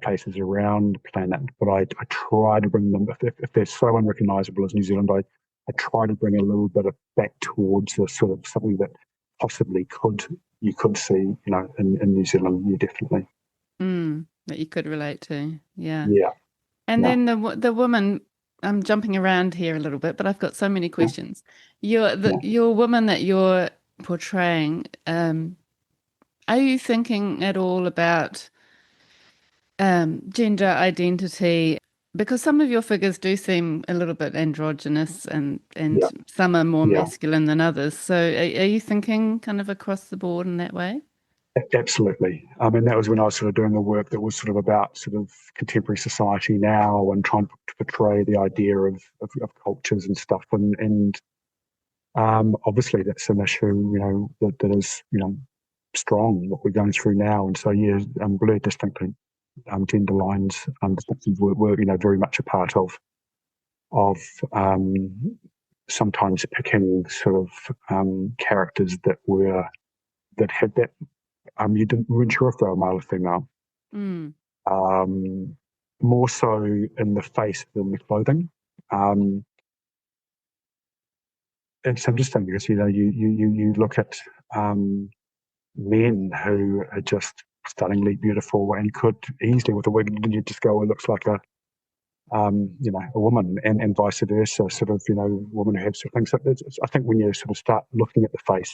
places around the planet, but I try to bring them if they're so unrecognisable as New Zealand. I try to bring a little bit of back towards the sort of something that possibly you could see in New Zealand. Yeah, definitely. That you could relate to. Yeah. Yeah, And yeah, then the woman, I'm jumping around here a little bit, but I've got so many yeah, questions. yeah. Your woman that you're portraying, are you thinking at all about gender identity? Because some of your figures do seem a little bit androgynous Yeah. and some are more Yeah. masculine than others. So are you thinking kind of across the board in that way? Absolutely. I mean, that was when I was sort of doing the work that was sort of about sort of contemporary society now and trying to portray the idea of cultures and stuff. And obviously that's an issue, that is, strong, what we're going through now. And so, yeah, blurred distinctly gender lines, distinctions were, very much a part of sometimes picking sort of characters that had that. You weren't sure if they were male or female. Mm, Um, More so in the face than the clothing. Um, it's interesting because you look at men who are just stunningly beautiful and could easily with a wig, you just go, it looks like a woman, and vice versa. Sort of, women who have sort of things. So I think when you sort of start looking at the face,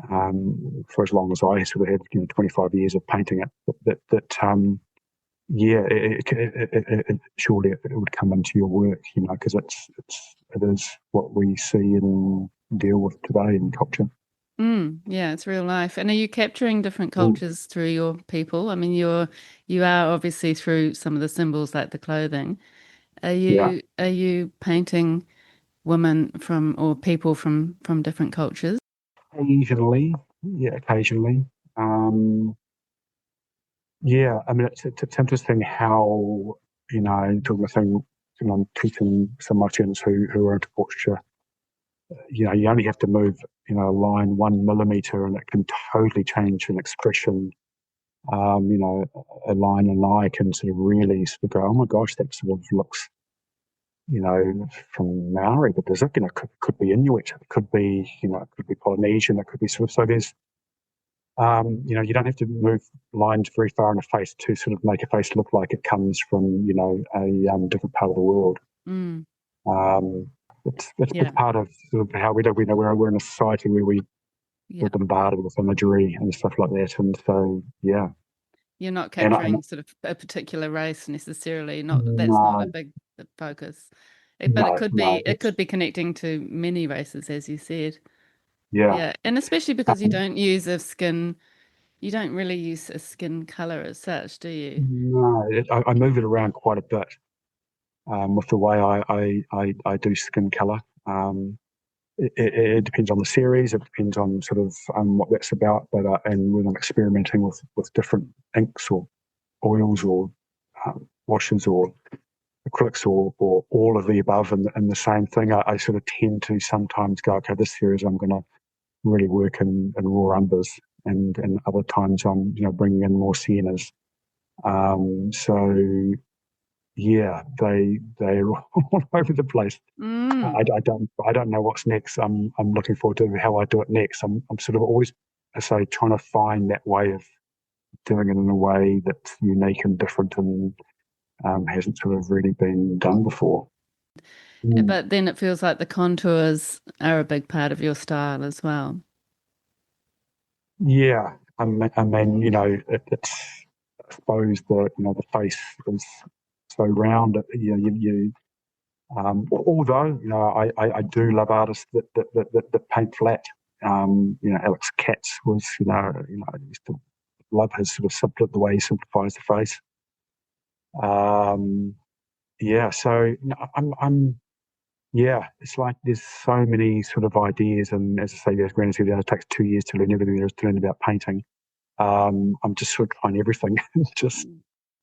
for as long as I sort of had, 25 years of painting it, yeah, surely it would come into your work, because it is what we see and deal with today in culture. yeah, it's real life. And are you capturing different Mm, cultures through your people? I mean, you are obviously through some of the symbols like the clothing. yeah, Are you painting women from or people from different cultures? occasionally, yeah, occasionally. Um, yeah, I mean, it's interesting how, doing the thing, I'm teaching some of my students who are into portraiture, you only have to move, a line 1 millimeter and it can totally change an expression. A line and eye can sort of really sort of go, oh my gosh, that sort of looks, from Maori, but there's, could be Inuit, it could be, it could be Polynesian, it could be sort of, so there's, you don't have to move lines very far in a face to sort of make a face look like it comes from, a different part of the world. Mm, Um, it's yeah, part of sort of how we do. We know we're in a society where we're yeah. bombarded with imagery and stuff like that, and so yeah. You're not And capturing sort of a particular race necessarily. Not that's not a no, big focus. But no, no, it could be connecting to many races, as you said. yeah, Yeah, and especially because um, you don't really use a skin color as such, do you? no. I move it around quite a bit with the way I do skin color. It depends on the series. It depends on sort of what that's about. But and when I'm experimenting with different inks or oils or washes or acrylics or all of the above and the same thing, I sort of tend to sometimes go, okay, this series I'm going to really work in raw umbers, and other times I'm bringing in more siennas. So they're all over the place. Mm. I don't know what's next. I'm looking forward to how I do it next. I'm sort of always, I say, trying to find that way of doing it in a way that's unique and different and hasn't sort of really been done before. Mm. But then it feels like the contours are a big part of your style as well. Yeah, I mean, it's I suppose the face is so round. Although I do love artists that paint flat. Alex Katz was I used to love his sort of the way he simplifies the face. Yeah, so yeah, it's like there's so many sort of ideas, and as I say, there's granted it takes 2 years to learn everything there is to learn about painting. I'm just sort of trying everything, just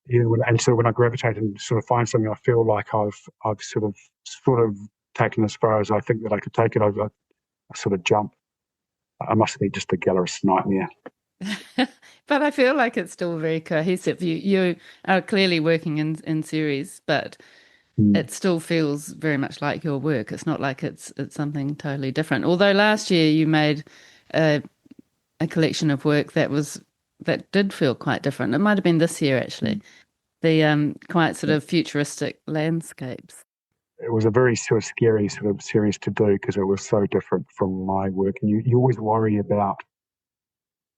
and so when I gravitate and sort of find something, I feel like I've sort of taken as far as I think that I could take it. I sort of jump. I must be just a gallerist's nightmare. But I feel like it's still very cohesive. You are clearly working in series, but Mm. it still feels very much like your work. It's not like it's something totally different. Although last year you made a, a collection of work that did feel quite different. It might have been this year actually. The quite sort of futuristic landscapes. It was a very sort of scary sort of series to do because it was so different from my work, and you always worry about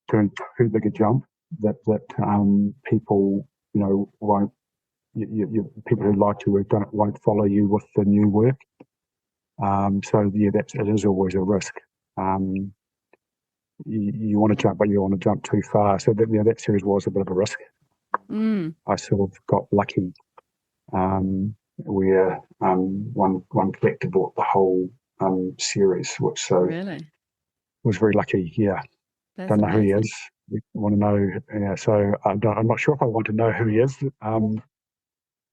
doing too big a jump that people won't people who like your work won't follow you with the new work. So yeah, it is always a risk. Um, you want to jump, but you don't want to jump too far. So that series was a bit of a risk. Mm, I sort of got lucky where one collector bought the whole series, which really? was very lucky. Yeah, That's don't know who he amazing. is. We want to know. Yeah, so I'm not sure if I want to know who he is.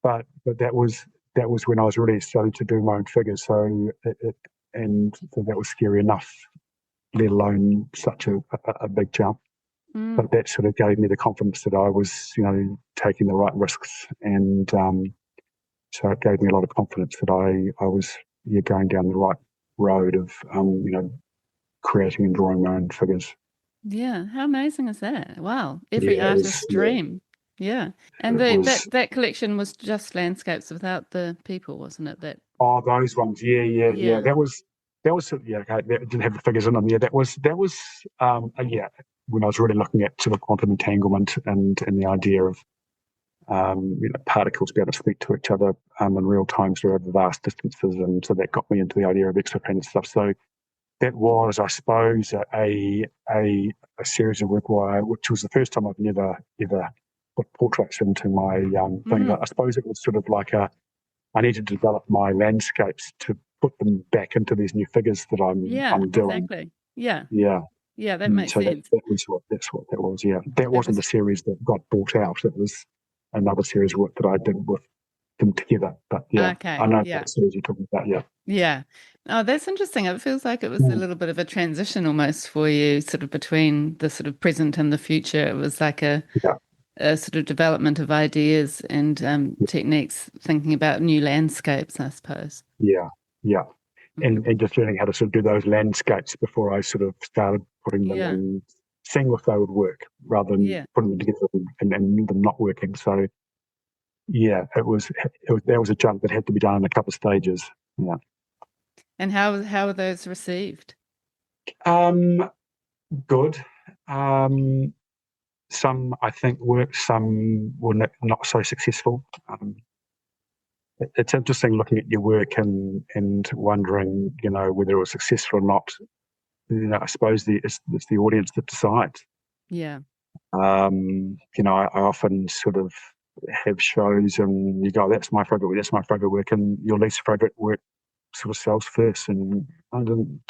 But that was when I was really starting to do my own figures. So and so that was scary enough, let alone such a big jump. Mm, But that sort of gave me the confidence that I was, taking the right risks, and so it gave me a lot of confidence that I was going down the right road of, creating and drawing my own figures. yeah. How amazing is that? Wow. Every Yeah, it was. artist's Yeah, dream. Yeah. And it was. that collection was just landscapes without the people, wasn't it? That Oh, those ones. Yeah, yeah, yeah. yeah. That was yeah. Okay, that didn't have the figures in them. Yeah, that was yeah. When I was really looking at sort of quantum entanglement and the idea of particles being able to speak to each other in real time through over vast distances, and so that got me into the idea of exoplanet stuff. So that was, I suppose, a series of work which was the first time I've ever put portraits into my thing. Mm, I suppose it was sort of like I need to develop my landscapes to put them back into these new figures that yeah, I'm doing. exactly. Yeah. Yeah. Yeah, that makes So sense. that's what that was. Yeah. That It wasn't the was series that got bought out. It was another series of work that I did with them together. But yeah, I okay. know Yeah. what series you're talking about. Yeah. Yeah. Oh, that's interesting. It feels like it was a Mm. little bit of a transition almost for you, sort of between the sort of present and the future. It was like Yeah. a sort of development of ideas and techniques, thinking about new landscapes, I suppose. Yeah. Yeah. Mm. And just learning how to sort of do those landscapes before I sort of started putting them Yeah. and seeing if they would work rather than Yeah. putting them together and them not working. So yeah, that was a jump that had to be done in a couple of stages. Yeah. And how are those received? Um, good. Um, some I think worked, some were not so successful. It's interesting looking at your work and wondering, whether it was successful or not. I suppose it's the audience that decides. Yeah. I often sort of have shows and you go, that's my favorite work, and your least favorite work sort of sells first, and I didn't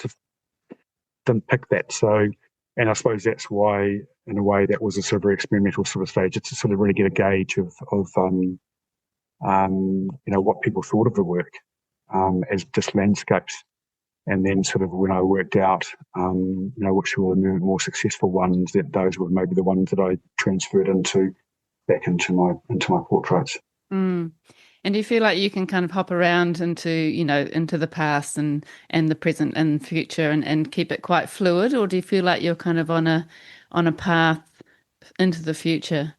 pick that. So, and I suppose that's why, in a way, that was a sort of very experimental sort of stage. It's to sort of really get a gauge of what people thought of the work as just landscapes. And then sort of when I worked out, which were the more successful ones, that those were maybe the ones that I transferred back into my portraits. Mm. And do you feel like you can kind of hop around into, into the past and the present and future and keep it quite fluid, or do you feel like you're kind of on a path into the future?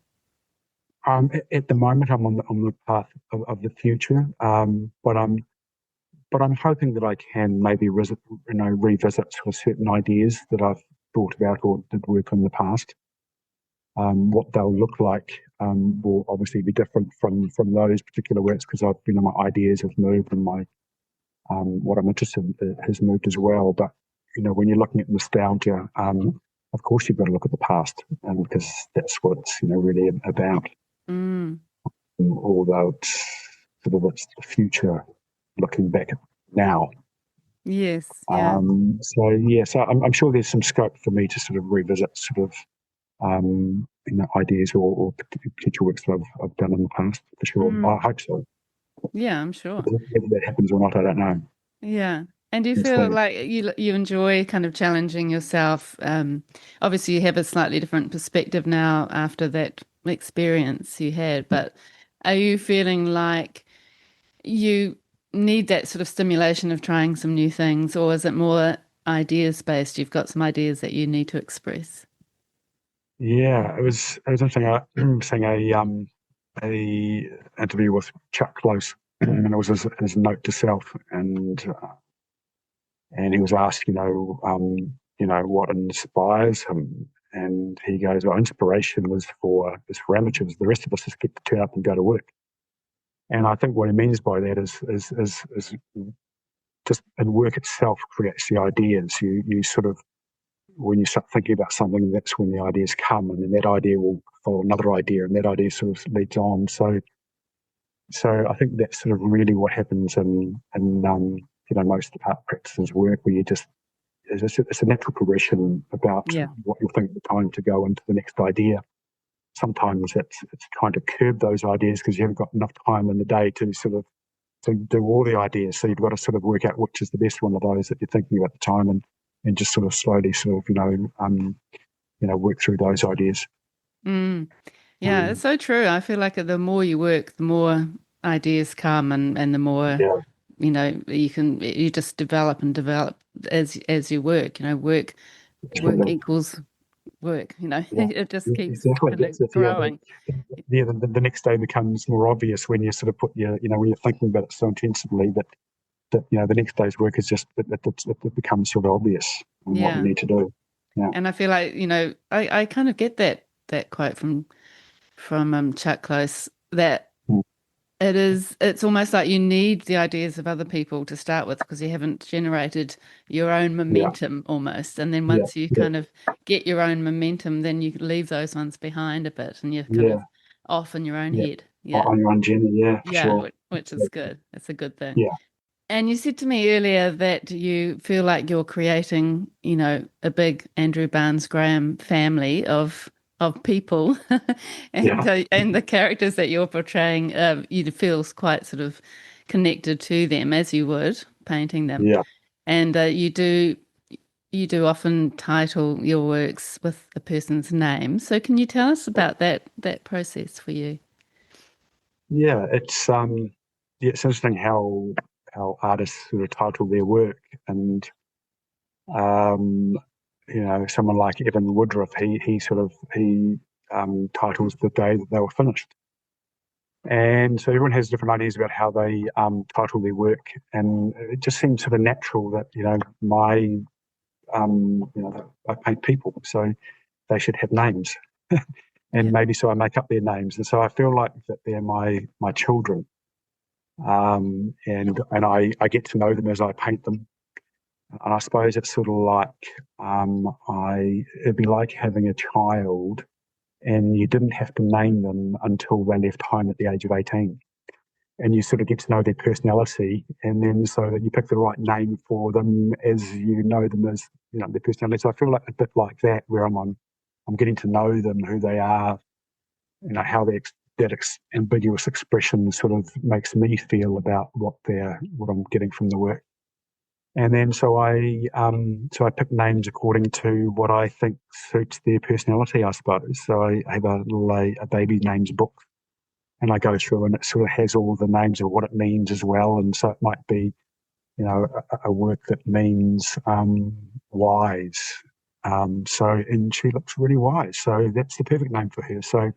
At the moment, I'm on the path of the future, but I'm hoping that I can maybe revisit sort of certain ideas that I've thought about or did work in the past. What they'll look like will obviously be different from those particular works because I've my ideas have moved and my what I'm interested in has moved as well. But when you're looking at nostalgia, of course you've got to look at the past, because that's what it's really about. Mm, Although it's the future, looking back at now. yes, yeah. So I'm sure there's some scope for me to sort of revisit sort of ideas or potential works that I've done in the past for sure. I Mm, hope so. yeah, I'm sure. Whether that happens or not, I don't know. Yeah. And do you We'll feel see. like you enjoy kind of challenging yourself? Obviously, you have a slightly different perspective now after that experience you had, but are you feeling like you need that sort of stimulation of trying some new things, or is it more ideas based? You've got some ideas that you need to express. Yeah, it was interesting. I seeing a interview with Chuck Close, and it was his note to self, and he was asked, what inspires him, and he goes, "Well, inspiration is for amateurs. The rest of us just get to turn up and go to work." And I think what he means by that is just in work itself creates the ideas. You sort of when you start thinking about something, that's when the ideas come, and then that idea will follow another idea, and that idea sort of leads on. So I think that's sort of really what happens in most art practices work, where you just it's a natural progression about Yeah. what you'll think at the time to go into the next idea. Sometimes it's trying to curb those ideas because you haven't got enough time in the day to sort of to do all the ideas. So you've got to sort of work out which is the best one of those that you're thinking about at the time, and just sort of slowly sort of work through those ideas. Mm. Yeah, it's Um, so true. I feel like the more you work, the more ideas come and the more, yeah, you just develop and develop as you work. Work absolutely. equals work, Yeah, it just keeps exactly. kind of That's it. Yeah, growing. the next day becomes more obvious when you sort of put when you're thinking about it so intensively that the next day's work is just it becomes sort of obvious on what you Yeah. need to do. Yeah, And I feel like, I kind of get that quote from Chuck Close that mm, it's almost like you need the ideas of other people to start with because you haven't generated your own yeah, momentum almost. And then yeah, once you yeah, kind of get your own momentum, then you leave those ones behind a bit and you're kind of yeah, off in your own yeah. head. Yeah. On your own journey, yeah, for Yeah, sure. which is good. It's a good thing. Yeah, And you said to me earlier that you feel like you're creating, a big Andrew Barnes Graham family of people, yeah, and the characters that you're portraying, you feel quite sort of connected to them as you would painting them, yeah, and you do often title your works with a person's name. So can you tell us about that process for you? yeah. It's interesting how artists sort of title their work, and um, someone like Evan Woodruff, he titles the day that they were finished. And so everyone has different ideas about how they title their work, and it just seems sort of natural that I paint people, so they should have names, and Yeah. maybe so I make up their names, and so I feel like that they're my children, and I get to know them as I paint them, and I suppose it's sort of like I it'd be like having a child, and you didn't have to name them until they left home at the age of 18. And you sort of get to know their personality, and then so that you pick the right name for them as you know them as their personality. So I feel like a bit like that, where I'm getting to know them, who they are, how ambiguous expression sort of makes me feel about what I'm getting from the work. And then so I pick names according to what I think suits their personality, I suppose. So I have a baby names book, and I go through and it sort of has all the names of what it means as well. And so it might be, a work that means wise. And she looks really wise. So that's the perfect name for her. So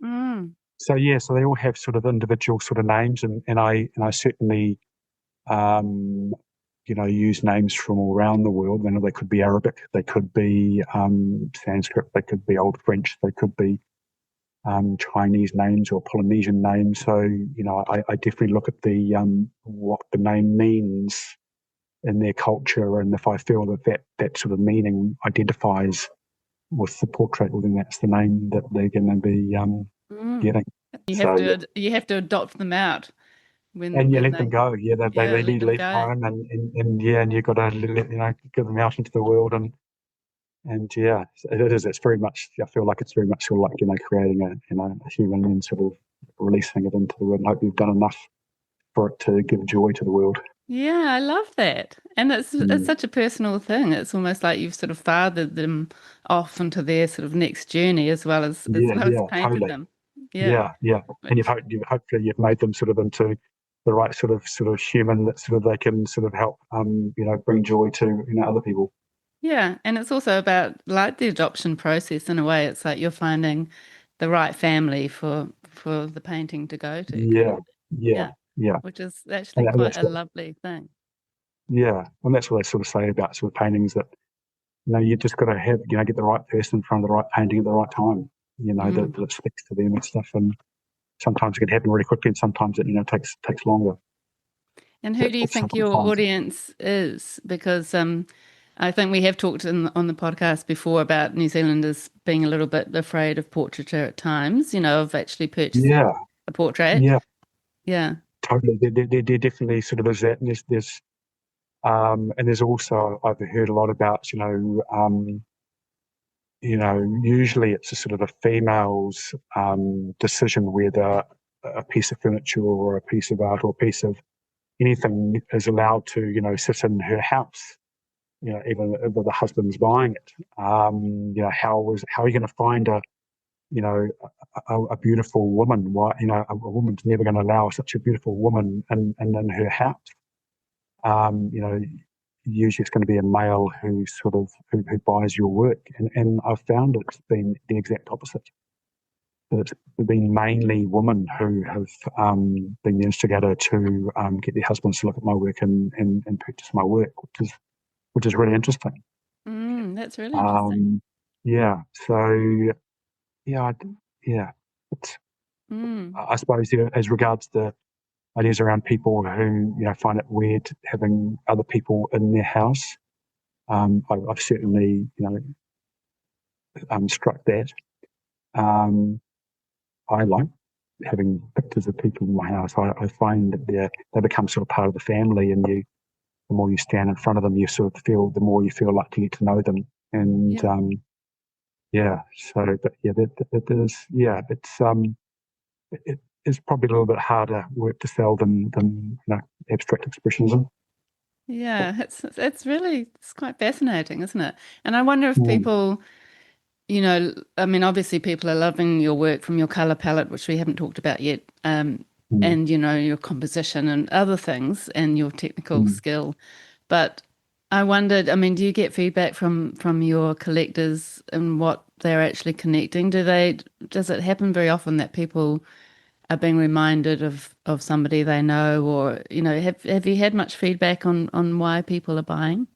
they all have sort of individual sort of names, and I certainly use names from all around the world. They could be Arabic, they could be Sanskrit, they could be Old French, they could be Chinese names or Polynesian names. So I definitely look at the what the name means in their culture, and if I feel that sort of meaning identifies with the portrait, well, then that's the name that they're going to be getting. You have to adopt them out And you when let them go. Yeah, they let need to them leave go. home, and you've got to give them out into the world, and yeah, it is. It's very much. I feel like it's very much sort of like creating a human and sort of releasing it into the world. And I hope you've done enough for it to give joy to the world. Yeah, I love that. And it's Mm. such a personal thing. It's almost like you've sort of fathered them off into their sort of next journey as Yeah, well as yeah, painted totally. them. Yeah. Yeah, yeah. And Which hopefully you've made them sort of into the right sort of human that sort of they can sort of help bring joy to other people. yeah, and it's also about like the adoption process in a way. It's like you're finding the right family for the painting to go to, kind of. Yeah, yeah, Yeah, yeah. which is actually And quite that's a what lovely thing. yeah, and that's what they sort of say about sort of paintings that you just got to have get the right person in front of the right painting at the right time. Mm. That speaks to them and stuff. And sometimes it can happen really quickly, and sometimes it takes longer. And who That, do you that's think what I your find. audience is? Because I think we have talked on the podcast before about New Zealanders being a little bit afraid of portraiture at times, of actually purchasing Yeah, a portrait. yeah, Yeah. totally. There definitely sort of is that, and there's also I've heard a lot about usually it's a sort of a female's decision whether a piece of furniture or a piece of art or a piece of anything is allowed to sit in her house. Even if the husband's buying it. How are you going to find a beautiful woman? Why a woman's never going to allow such a beautiful woman in her house. Um, you know, Usually it's going to be a male who sort of who buys your work, and I've found it's been the exact opposite. That it's been mainly women who have been the instigator to get their husbands to look at my work and purchase my work, which is really interesting. That's really interesting. Um, yeah. So yeah, yeah. It's, Mm. I suppose as regards the ideas around people who find it weird having other people in their house, I've certainly struck that. Um, I like having pictures of people in my house. I find that they become sort of part of the family, and the more you stand in front of them, the more you feel like you get to know them, and Yeah. yeah. So, but yeah, that is yeah. It is probably a little bit harder work to sell than abstract expressionism. Yeah, it's quite fascinating, isn't it? And I wonder if Mm, people, I mean, obviously people are loving your work from your color palette, which we haven't talked about yet, mm, and your composition and other things and your technical mm. skill. But I wondered, I mean, do you get feedback from your collectors and what they're actually connecting? Does it happen very often that people are being reminded of somebody they know, or have you had much feedback on why people are buying?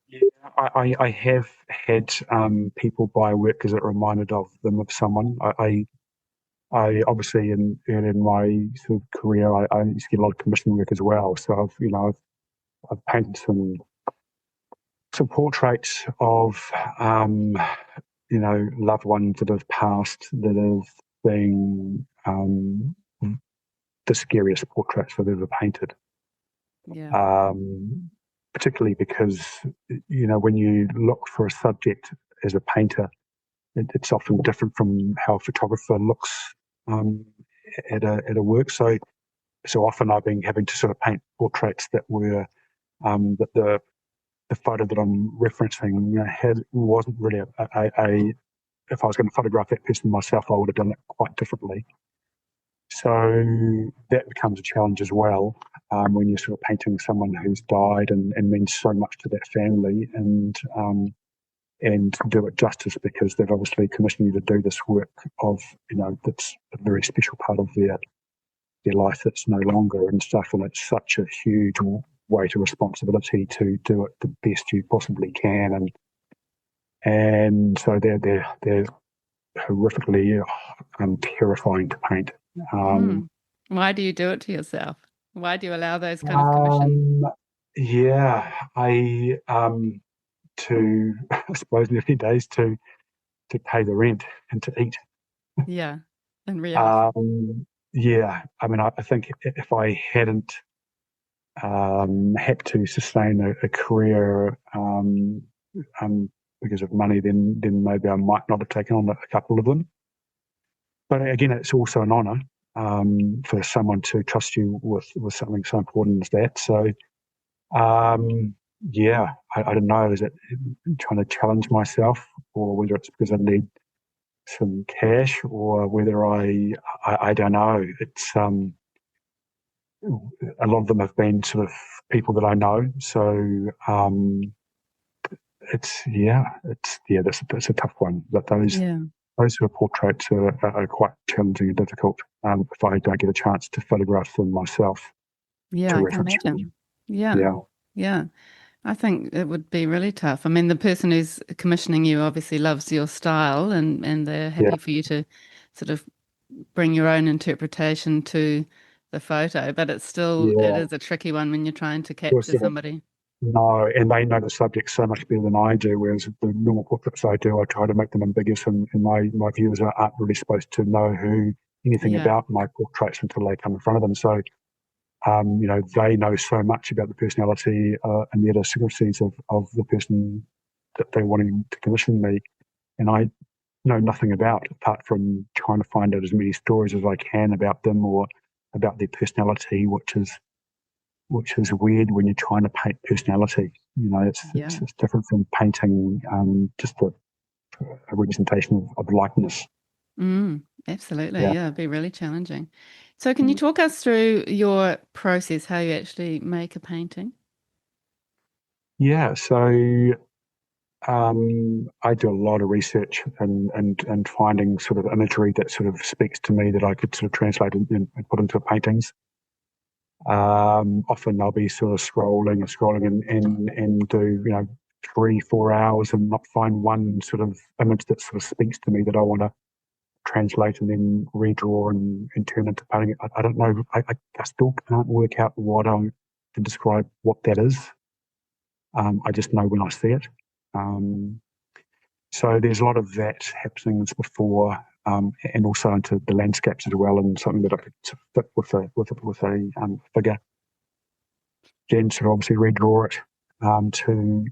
Yeah, I have had people buy work because it reminded of them of someone. I obviously early in my sort of career, I used to get a lot of commission work as well. So I've painted some portraits of loved ones that have passed that have been the scariest portraits I've ever painted. Yeah. Um, Particularly because when you look for a subject as a painter, it's often different from how a photographer looks um, at a work. So often I've been having to sort of paint portraits that were that the photo that I'm referencing wasn't really a if I was going to photograph that person myself, I would have done it quite differently. So that becomes a challenge as well, when you're sort of painting someone who's died and means so much to that family, and do it justice, because they've obviously commissioned you to do this work of, that's a very special part of their life that's no longer and stuff, and it's such a huge weight of responsibility to do it the best you possibly can, and so they're horrifically terrifying to paint. Why do you do it to yourself? Why do you allow those kind of commissions? Yeah, I I suppose in the early days to pay the rent and to eat. Yeah, and realist. Yeah, I mean, I think if I hadn't had to sustain a career because of money, then maybe I might not have taken on a couple of them. But again, it's also an honour for someone to trust you with something so important as that. So, yeah, I don't know. Is it trying to challenge myself, or whether it's because I need some cash, or whether I don't know. It's a lot of them have been sort of people that I know. So that's a tough one. But those who are portraits are quite challenging and difficult if I don't get a chance to photograph them myself Yeah, to I can reference them. imagine. Yeah. I think it would be really tough. I mean, the person who's commissioning you obviously loves your style, and they're Yeah, happy for you to sort of bring your own interpretation to the photo, but it yeah. is a tricky one when you're trying to Well, capture sort of, somebody. no, and they know the subject so much better than I do, whereas the normal portraits I do, I try to make them ambiguous, and my viewers aren't really supposed to know anything Yeah. about my portraits until they come in front of them. So, they know so much about the personality and the idiosyncrasies of the person that they're wanting to commission me, and I know nothing about, apart from trying to find out as many stories as I can about them or about their personality, which is weird when you're trying to paint personality. It's different from painting just a representation of likeness. Absolutely. Yeah. Yeah, it'd be really challenging. So can you talk us through your process, how you actually make a painting? Yeah. So I do a lot of research and finding sort of imagery that sort of speaks to me that I could sort of translate and put into paintings. Often I'll be sort of scrolling and do 3-4 hours and not find one sort of image that sort of speaks to me that I want to translate and then redraw and turn into painting. I don't know. I still can't work out what I can describe what that is. I just know when I see it. So there's a lot of that happening before, and also into the landscapes as well, and something that I could fit with a figure. Then sort of obviously redraw it to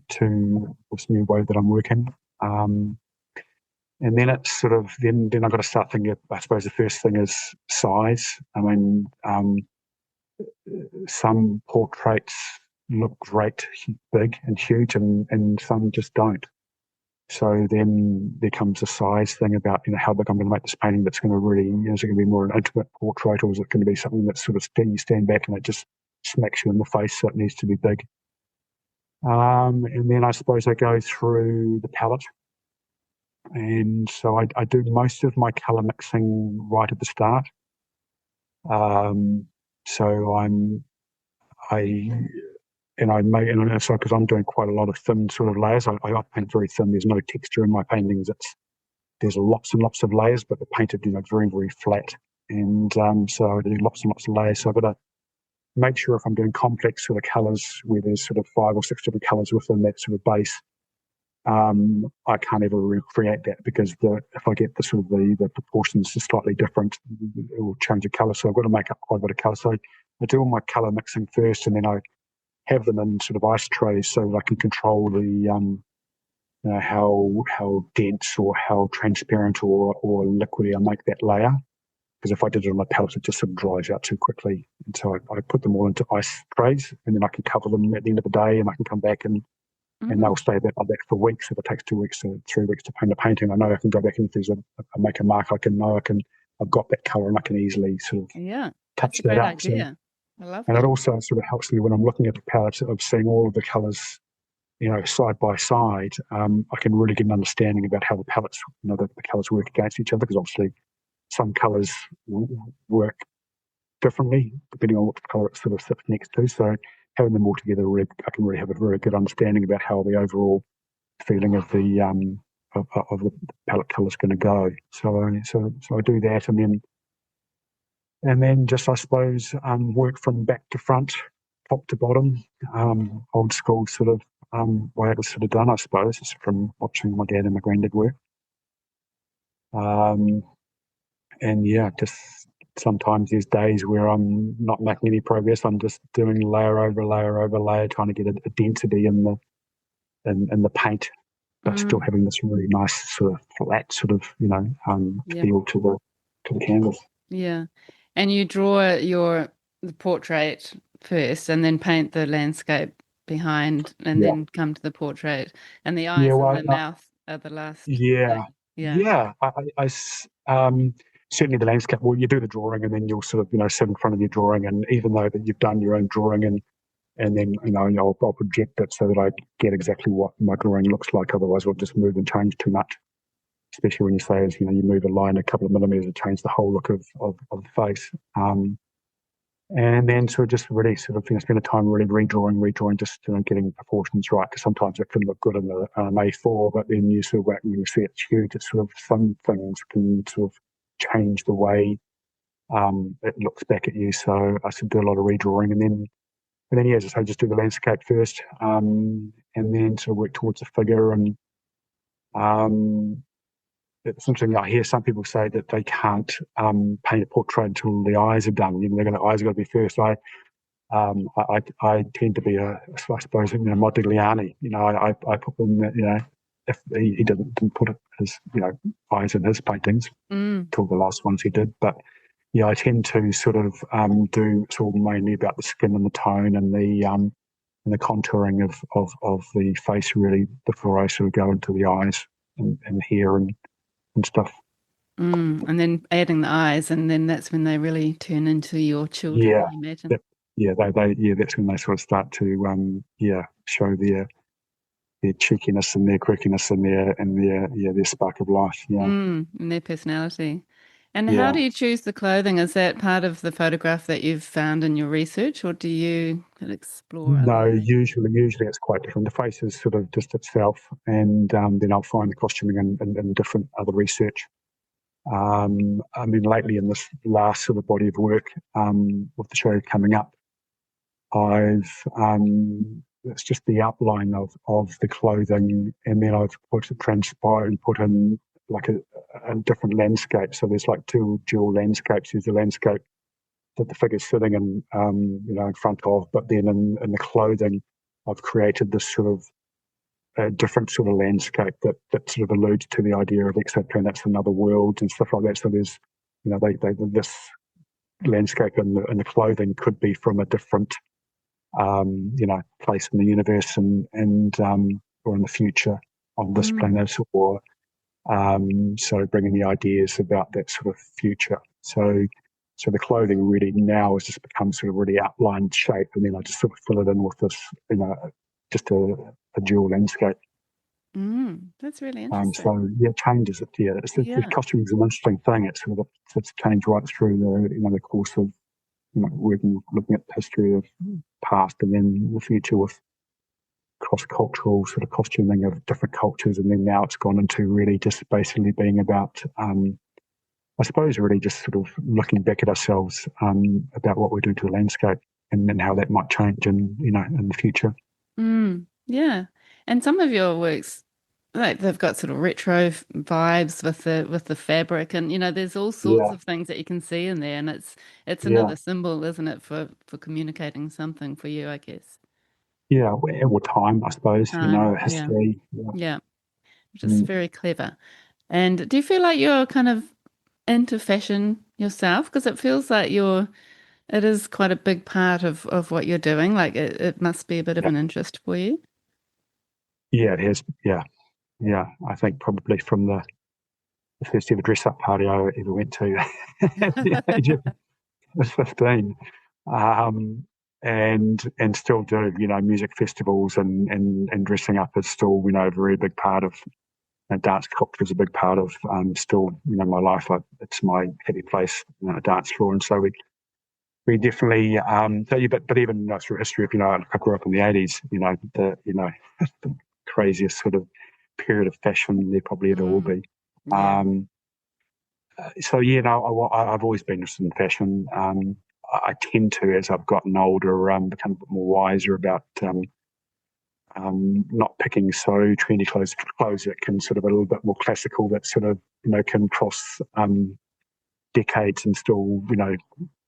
this new way that I'm working. And then it's sort of then I've got to start thinking. I suppose the first thing is size. I mean, some portraits look great, big and huge, and some just don't. So then there comes a size thing about how big I'm going to make this painting that's going to really, is it going to be more an intimate portrait, or is it going to be something that's sort of you stand back and it just smacks you in the face, so it needs to be big. And then I suppose I go through the palette, and so I do most of my colour mixing right at the start. So I I make, and it's like, because I'm doing quite a lot of thin sort of layers. I paint very thin. There's no texture in my paintings. There's lots and lots of layers, but they're painted, very, very flat. And so I do lots and lots of layers. So I've got to make sure if I'm doing complex sort of colours where there's sort of 5 or 6 different colours within that sort of base, I can't ever recreate that, because if I get the proportions just slightly different, it will change the colour. So I've got to make up quite a bit of colour. So I do all my colour mixing first, and then I have them in sort of ice trays so that I can control the how dense or how transparent or liquidy I make that layer. Because if I did it on a palette, it just sort of dries out too quickly. And so I put them all into ice trays, and then I can cover them at the end of the day, and I can come back and they'll stay like that for weeks. If it takes 2 weeks to 3 weeks to paint a painting, I know I can go back, and if there's I make a mark, I can I've got that colour and I can easily sort of Yeah, that's touch a that great up. So, idea. I love and it that. also sort of helps me when I'm looking at the palette of seeing all of the colours, side by side. I can really get an understanding about how the palettes, the colours work against each other, because obviously some colours work differently depending on what colour it sort of sits next to. So having them all together, I can really have a very good understanding about how the overall feeling of the of the palette colour is going to go. So I do that, and then just, I suppose, work from back to front, top to bottom, old school sort of way it was sort of done, I suppose, just from watching my dad and my granddad work. And yeah, just sometimes there's days where I'm not making any progress. I'm just doing layer over layer over layer, trying to get a density in the paint, but still having this really nice sort of flat sort of Yeah. feel to the canvas. Yeah. And you draw the portrait first and then paint the landscape behind and Yeah, then come to the portrait. And the yeah. eyes and Well, the mouth are the last yeah, thing. Yeah. yeah. Certainly the landscape. Well, you do the drawing, and then you'll sort of sit in front of your drawing, and even though that you've done your own drawing, and then I'll project it so that I get exactly what my drawing looks like. Otherwise, I'll just move and change too much. Especially when you say, as you move a line a couple of millimeters, it changes the whole look of the face. And then sort of just really sort of spend the time really redrawing, just getting proportions right. Because sometimes it can look good in an A4, but then you sort of when you see it's huge, it's sort of, some things can sort of change the way it looks back at you. So I sort of do a lot of redrawing, and then yeah, just I just do the landscape first, and then sort of work towards a figure. And um, it's interesting. I hear some people say that they can't paint a portrait until the eyes are done. The eyes are going to be first. I tend to be I suppose, Modigliani. I put them, if he didn't put his, eyes in his paintings Mm. till the last ones he did. But yeah, I tend to sort of do sort of mainly about the skin and the tone and the contouring of the face, really, before I sort of go into the eyes and hair and stuff. And then adding the eyes, and then that's when they really turn into your children, Yeah, I imagine. that, yeah, that's when they sort of start to show their cheekiness and their quirkiness and their spark of life. Yeah, And their personality. And how yeah. do you choose the clothing? Is that part of the photograph that you've found in your research, or do you explore No, other things? usually it's quite different. The face is sort of just itself, and then I'll find the costuming and different other research. Lately in this last sort of body of work, with the show coming up, I've it's just the outline of the clothing, and then I've transpired and put in like a different landscape. So there's like two dual landscapes. There's the landscape that the figure's sitting in front of, but then in the clothing, I've created this sort of different sort of landscape that sort of alludes to the idea of exoplanets and other worlds and stuff like that. So there's, this landscape in the clothing could be from a different place in the universe, and or in the future on this Mm, planet, or so bringing the ideas about that sort of future. So the clothing really now has just become sort of really outlined shape, and then I just sort of fill it in with this, just a dual landscape. that's really interesting. So yeah, it changes it. Yeah, the Yeah. costume is an interesting thing. It's changed right through the course of working, looking at the history of past and then the future with cross-cultural sort of costuming of different cultures, and then now it's gone into really just basically being about, I suppose, really just sort of looking back at ourselves, about what we're doing to the landscape, and then how that might change in the future. Yeah. And some of your works, like they've got sort of retro vibes with the fabric, and there's all sorts Yeah, of things that you can see in there, and it's yeah, another symbol, isn't it, for communicating something for you, I guess. yeah. Or time, I suppose. Time. Yeah. History. Yeah. Yeah. Just Mm. very clever. And do you feel like you're kind of into fashion yourself? Because it feels like it is quite a big part of what you're doing. Like it must be a bit of Yeah, an interest for you. yeah. It has. Yeah, yeah. I think probably from the the first ever dress-up party I ever went to at the age of was 15. And still do, music festivals and dressing up is still, a very big part of, dance culture is a big part of still, my life. It's my happy place, a dance floor. And so we definitely, but even through history, if I grew up in the 80s, the craziest sort of period of fashion there probably ever will be. Yeah. So I've always been interested in fashion. I tend to, as I've gotten older, become a bit more wiser about not picking so trendy clothes that can sort of a little bit more classical, that sort of can cross decades and still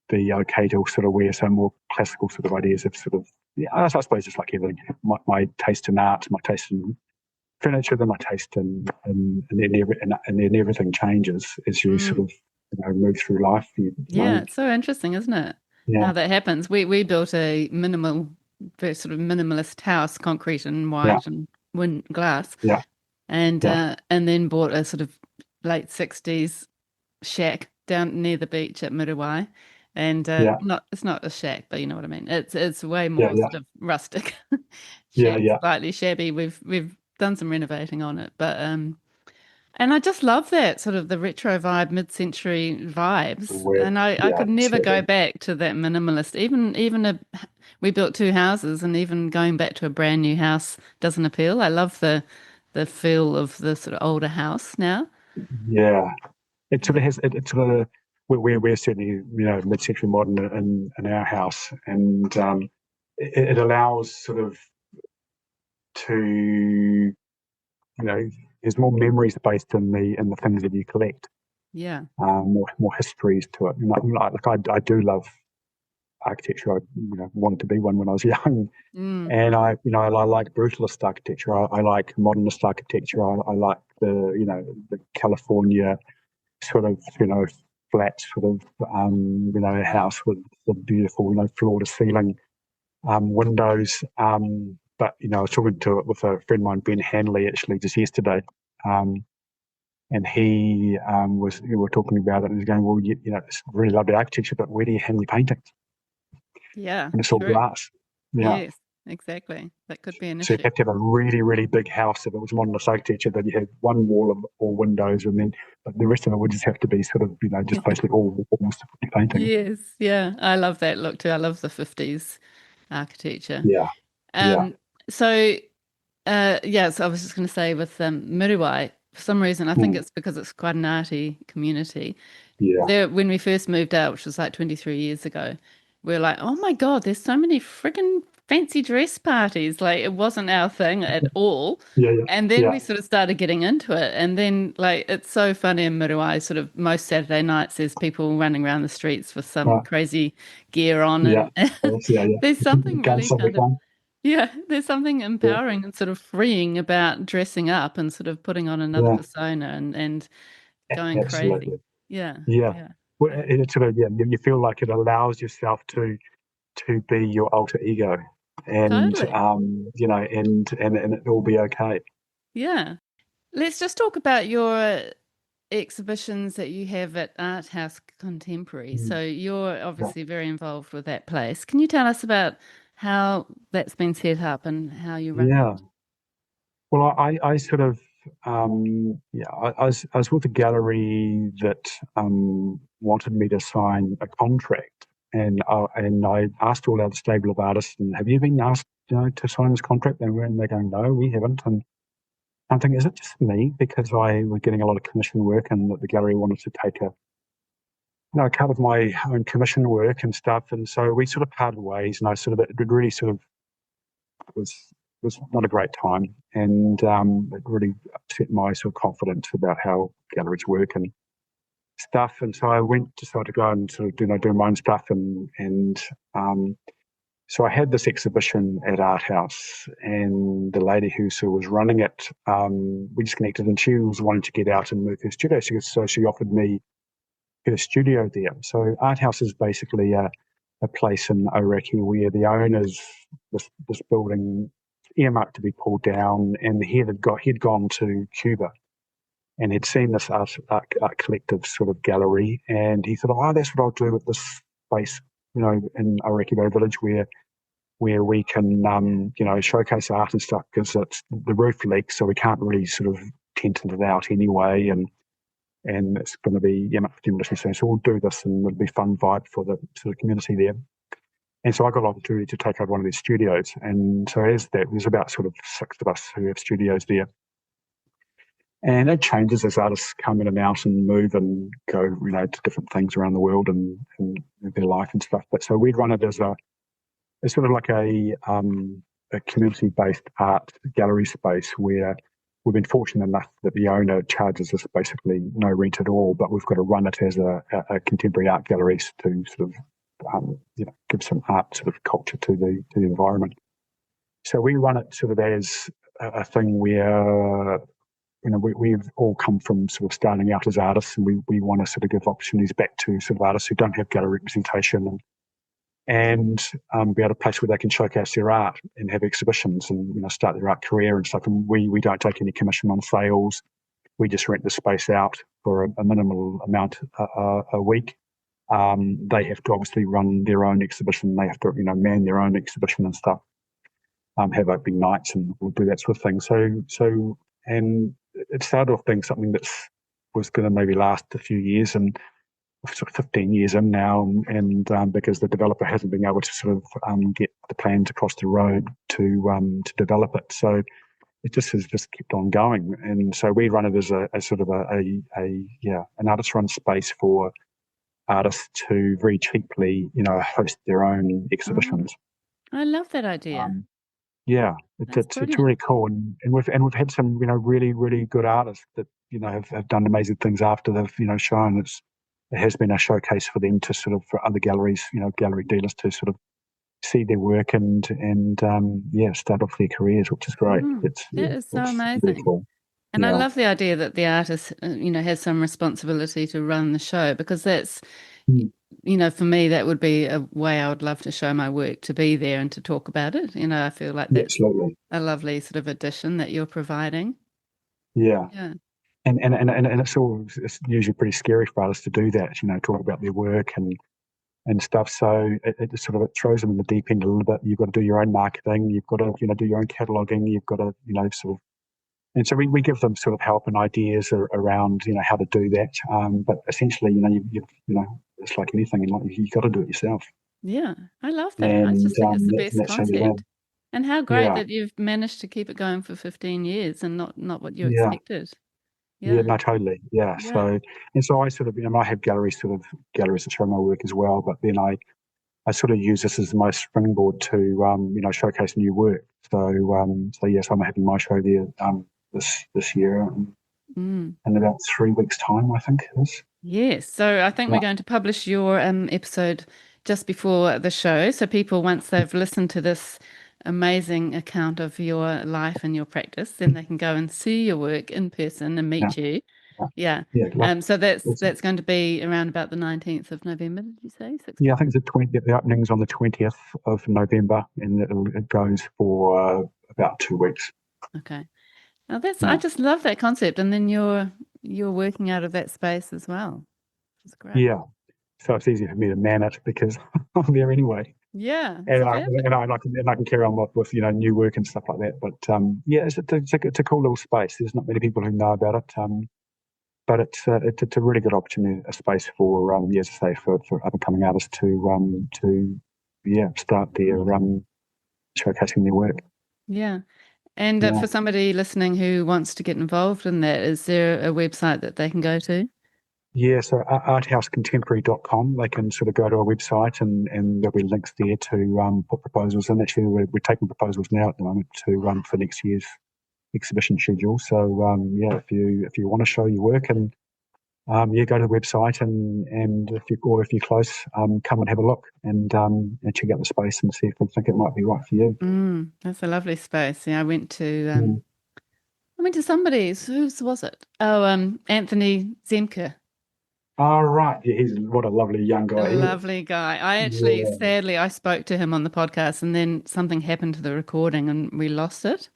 be okay to sort of wear some more classical sort of ideas of sort of, I suppose it's like everything. My taste in art, my taste in furniture, then my taste and then everything changes as you sort of move through life. Yeah, it's so interesting, isn't it? Yeah, How that happens. We built a very sort of minimalist house, concrete and yeah, white and wind glass, yeah, yeah, and then bought a sort of late 60s shack down near the beach at Muriwai. And yeah, not it's not a shack, but you know what I mean. It's way yeah, more yeah, sort of rustic yeah, shack, yeah. slightly shabby. We've done some renovating on it, but and I just love that sort of the retro vibe, mid-century vibes. Where, And I yeah, could never go absolutely. back to that minimalist. We built two houses, and even going back to a brand new house doesn't appeal. I love the feel of the sort of older house now. Yeah, it sort Yeah. of has. It sort of we're certainly mid-century modern in our house, and it allows sort of to there's more memories based in the things that you collect, Yeah. more histories to it. I do love architecture. I wanted to be one when I was young, Mm. and I like brutalist architecture. I like modernist architecture. I like the California sort of flat sort of Yeah. house with the beautiful floor to ceiling windows. But I was talking to it with a friend of mine, Ben Hanley, actually just yesterday. And he we were talking about it, and he's going, well, it's really lovely architecture, but where do you hang your paintings? Yeah. And it's all True. glass. Yeah. Yes, exactly. That could be an So you issue. have to have a really, really big house if it was modernist architecture, that you have one wall of all windows, and then but the rest of it would just have to be sort of, just basically all walls to put your painting. Yes. Yeah. I love that look too. I love the 50s architecture. Yeah, yeah, Um, so so I was just going to say with Muriwai, for some reason, I think mm, it's because it's quite an arty community. yeah, There, when we first moved out, which was like 23 years ago, we were like, oh my God, there's so many freaking fancy dress parties. Like it wasn't our thing at all. yeah, yeah, And then yeah, we sort of started getting into it. And then like it's so funny in Muriwai, sort of most Saturday nights there's people running around the streets with some right, crazy gear on yeah, and yes, yeah, there's yeah. something really Guns every kind of time. yeah, there's something Yeah, empowering and sort of freeing about dressing up and sort of putting on another yeah, persona and going crazy. absolutely. Yeah, Yeah. yeah, Well, yeah. it sort of, you feel like it allows yourself to be your alter ego, and Totally. and it will be okay. Yeah. Let's just talk about your exhibitions that you have at Art House Contemporary. Mm. So you're Yeah. obviously very involved with that place. Can you tell us about how that's been set up and how you run Yeah. it? Well, I sort of, I was with a gallery that wanted me to sign a contract, and I asked all our stable of artists, and have you been asked, to sign this contract? And they're going, no, we haven't. And I'm thinking, is it just me because I was getting a lot of commission work, and that the gallery wanted to take a cut of my own commission work and stuff, and so we sort of parted ways, and I sort of it really sort of was was not a great time, and it really upset my sort of confidence about how galleries work and stuff. And so I decided to go and sort of do my own stuff, and so I had this exhibition at Art House, and the lady who sort of was running it, we just connected, and she was wanting to get out and move her studio, so she offered me her studio there. So Art House is basically a place in Orakei where the owners, this building earmarked to be pulled down, and he'd gone to Cuba, and he'd seen this art collective sort of gallery, and he thought, oh, that's what I'll do with this space, in Aorekiwara village where we can, showcase art and stuff, because it's the roof leaks, so we can't really sort of tent it out anyway, and it's going to be much demolition soon. So we'll do this, and it'll be fun vibe for the sort of community there. And so I got an opportunity to take over one of their studios, and so there's about sort of 6 of us who have studios there. And it changes as artists come in and out and move and go, to different things around the world and their life and stuff. But so we'd run it as it's sort of like a community-based art gallery space where we've been fortunate enough that the owner charges us basically no rent at all, but we've got to run it as a contemporary art gallery to sort of give some art sort of culture to the environment. So we run it sort of as a thing where we've all come from sort of starting out as artists, and we want to sort of give opportunities back to sort of artists who don't have gallery representation, and be able to place where they can showcase their art and have exhibitions and start their art career and stuff. And we don't take any commission on sales. We just rent the space out for a minimal amount a week. They have to obviously run their own exhibition. They have to man their own exhibition and stuff. Have opening nights, and we'll do that sort of thing. So and it started off being something that was going to maybe last a few years, and sort of 15 years in now, and because the developer hasn't been able to sort of get the plans across the road to develop it, so it just has kept on going. And so we run it as a sort of an artist run space for artists to very cheaply host their own exhibitions. I love that idea. It's really cool, and we've had some really, really good artists that have done amazing things after they've shown. It has been a showcase for them to sort of, for other galleries, gallery dealers to sort of see their work and start off their careers, which is great. That is so amazing. Really cool. And I love the idea that the artist, has some responsibility to run the show, because that's, for me, that would be a way I would love to show my work, to be there and to talk about it. I feel like that's a lovely sort of addition that you're providing. Yeah. And it's usually pretty scary for artists to do that, talk about their work and stuff. So it sort of throws them in the deep end a little bit. You've got to do your own marketing. You've got to do your own cataloging. You've got to sort of, and so we give them sort of help and ideas around how to do that. But essentially, you it's like anything in life, you've got to do it yourself. Yeah, I love that. And, I just think it's the best concept. And how great that you've managed to keep it going for 15 years and not what you expected. Yeah, no, totally. Yeah. So I sort of, I have galleries that show my work as well, but then I sort of use this as my springboard to, showcase new work. So yes, I'm having my show there this year in about 3 weeks' time, I think it is. Yes. So I think we're going to publish your episode just before the show. So people, once they've listened to this amazing account of your life and your practice, then they can go and see your work in person and meet you. Yeah. So that's going to be around about the 19th of November, did you say? 16th? Yeah, I think it's the opening's on the 20th of November, and it goes for about 2 weeks. Okay. Now I just love that concept, and then you're working out of that space as well. It's great. Yeah. So it's easy for me to man it because I'm there anyway. Yeah. And I can carry on with new work and stuff like that. But it's a cool little space. There's not many people who know about it. But it's a really good opportunity, a space for as I say, for up and coming artists to start their showcasing their work. Yeah. And for somebody listening who wants to get involved in that, is there a website that they can go to? Yeah, so arthousecontemporary.com. They can sort of go to our website and there'll be links there to put proposals in. Actually, we're taking proposals now at the moment to for next year's exhibition schedule. So if you want to show your work and go to the website and if you're close, come and have a look and check out the space and see if you think it might be right for you. That's a lovely space. Yeah, I went to somebody's. Whose was it? Oh, Anthony Zemke. Oh, right. Yeah, what a lovely young guy. Lovely guy. I actually, sadly, I spoke to him on the podcast and then something happened to the recording and we lost it.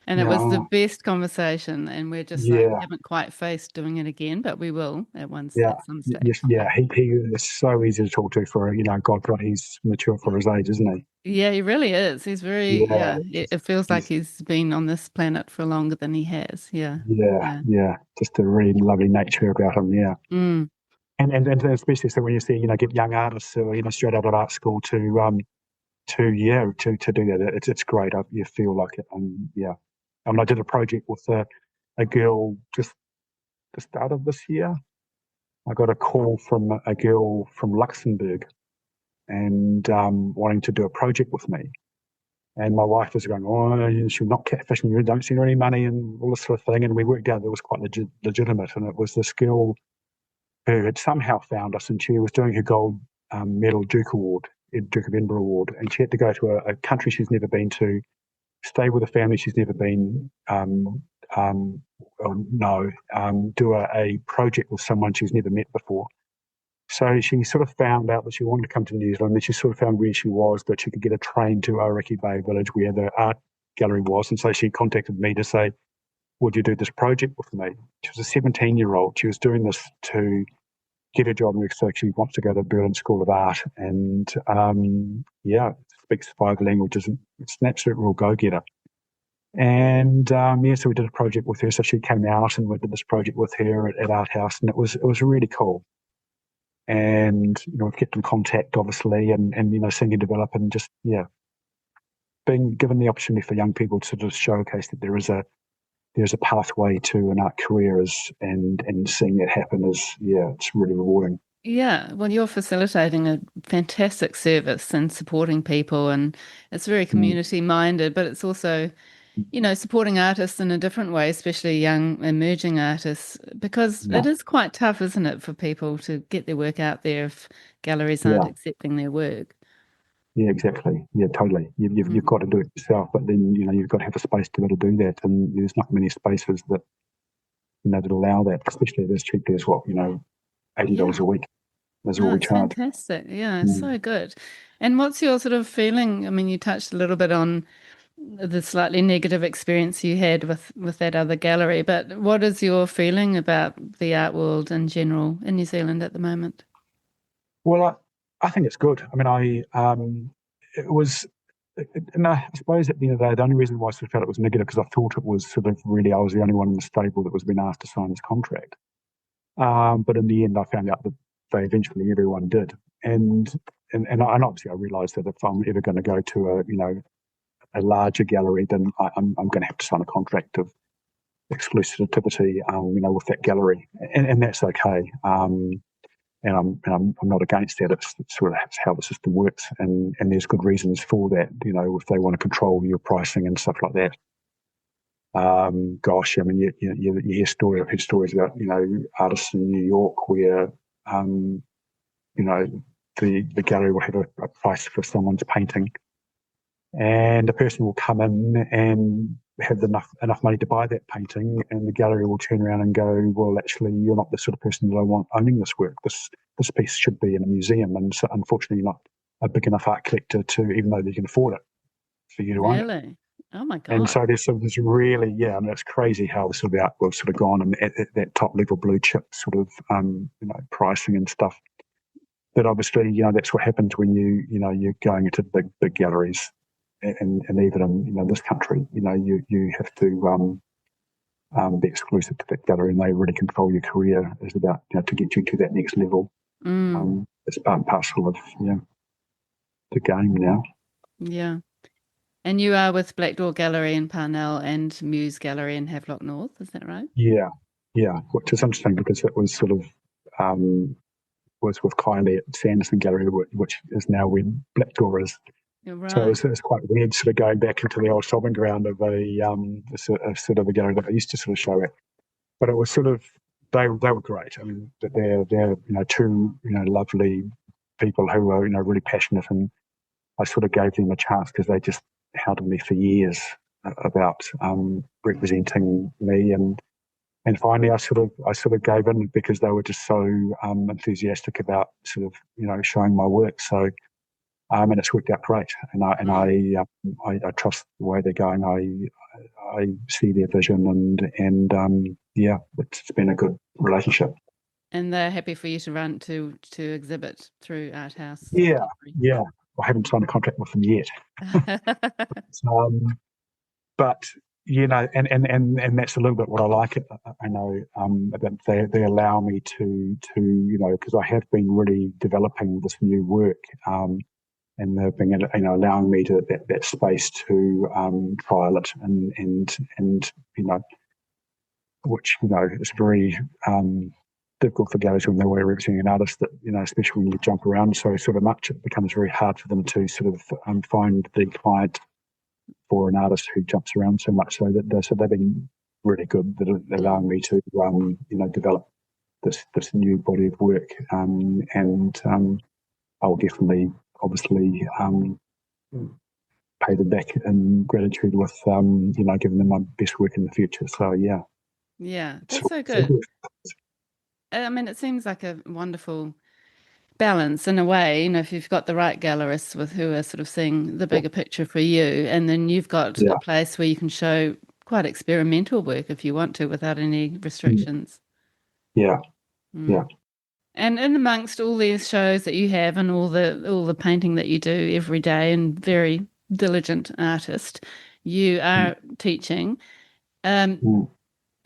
And it Yeah, was the oh, best conversation, and we're just like yeah, haven't quite faced doing it again, but we will yeah. at some Yes, stage. yeah. He is so easy to talk to for, God, he's mature for his age, isn't he? Yeah, he really is. He's very, Yeah, yeah, it feels like he's, he's been on this planet for longer than he has. Yeah. yeah, Yeah. yeah. Just a really lovely nature about him. Yeah. Mm. And especially so when you see, get young artists who are, straight out of art school to do that. It's great. You feel like it. Yeah. I did a project with a girl just the start of this year. I got a call from a girl from Luxembourg and wanting to do a project with me. And my wife was going, oh, she's not catfishing you, don't send her any money and all this sort of thing. And we worked out that it was quite legitimate. And it was this girl who had somehow found us, and she was doing her gold medal Duke Award, Duke of Edinburgh Award. And she had to go to a country she's never been to, stay with a family she's never been, do a project with someone she's never met before. So she sort of found out that she wanted to come to New Zealand. Then she sort of found where she was, that she could get a train to Oraki Bay Village where the art gallery was. And so she contacted me to say, would you do this project with me? She was a 17-year-old. She was doing this to get a job next week. She wants to go to Berlin School of Art. And speaks 5 languages. It's an absolute real go-getter. And so we did a project with her. So she came out and we did this project with her at Art House. And it was really cool. And we've kept in contact obviously, and seeing it develop, and just being given the opportunity for young people to just showcase that there's a pathway to an art career and seeing that happen it's really rewarding. Yeah, well, you're facilitating a fantastic service and supporting people, and it's very Mm, community minded, but it's also, supporting artists in a different way, especially young emerging artists, because yeah, it is quite tough, isn't it, for people to get their work out there if galleries aren't yeah, accepting their work. yeah, exactly. Yeah, totally. You've Mm. got to do it yourself, but then you've got to have a space to be able to do that, and there's not many spaces that allow that, especially as cheaply as $80 Yeah. a week. That's all No, we it's charge. fantastic. Yeah, it's Mm, so good. And what's your sort of feeling? I mean, you touched a little bit on the slightly negative experience you had with that other gallery, but what is your feeling about the art world in general in New Zealand at the moment? Well, I think it's good. I mean, it was, and I suppose at the end of the day, the only reason why I sort of felt it was negative because I thought it was sort of really I was the only one in the stable that was being asked to sign this contract. But in the end, I found out that they eventually everyone did, and obviously I realised that if I'm ever going to go to a larger gallery, then I'm going to have to sign a contract of exclusivity, with that gallery, and that's okay. And I'm not against that. It's sort of how the system works, and there's good reasons for that. If they want to control your pricing and stuff like that. Gosh, I mean, you hear I've heard stories about artists in New York where um, you know the gallery will have a price for someone's painting, and the person will come in and have enough money to buy that painting, and the gallery will turn around and go, well, actually, you're not the sort of person that I want owning this work. This piece should be in a museum, and so unfortunately, you're not a big enough art collector to, even though you can afford it, for you to own it. Really? Oh my And God. so there's sort of this really, I mean, it's crazy how the sort of art world's sort of gone, and at that top level blue chip sort of pricing and stuff. But obviously, that's what happens when you're going into big galleries, and even in this country, you have to be exclusive to that gallery, and they really control your career. Is about to get you to that next level. Mm, It's part and parcel of the game now. yeah. And you are with Black Door Gallery in Parnell and Muse Gallery in Havelock North, is that right? Yeah, yeah, which is interesting because it was sort of um, was with Kylie at Sanderson Gallery, which is now where Black Door is. You're So right. it's quite weird, sort of going back into the old stomping ground of a gallery that I used to sort of show at. But it was sort of they were great. I mean, they're two lovely people who were really passionate, and I sort of gave them a chance because they just hounded me for years about representing me, and finally I sort of gave in because they were just so enthusiastic about sort of showing my work. So and it's worked out great. And I trust the way they're going. I see their vision, and it's been a good relationship. And they're happy for you to run to exhibit through Art House. Yeah, yeah. I haven't signed a contract with them yet. But and that's a little bit what I like. I know that they allow me to because I have been really developing this new work, and they've been allowing me to that space to trial it and which is very difficult for galleries when they're representing an artist that especially when you jump around so sort of much, it becomes very hard for them to sort of find the client for an artist who jumps around so much. So they've been really good at allowing me to develop this new body of work, and I'll definitely obviously pay them back in gratitude with giving them my best work in the future. So yeah, that's so good. I mean, it seems like a wonderful balance in a way, if you've got the right gallerists who are sort of seeing the bigger picture for you, and then you've got a place where you can show quite experimental work if you want to without any restrictions. Yeah. And in amongst all these shows that you have and all the painting that you do every day, and very diligent artist, you are teaching.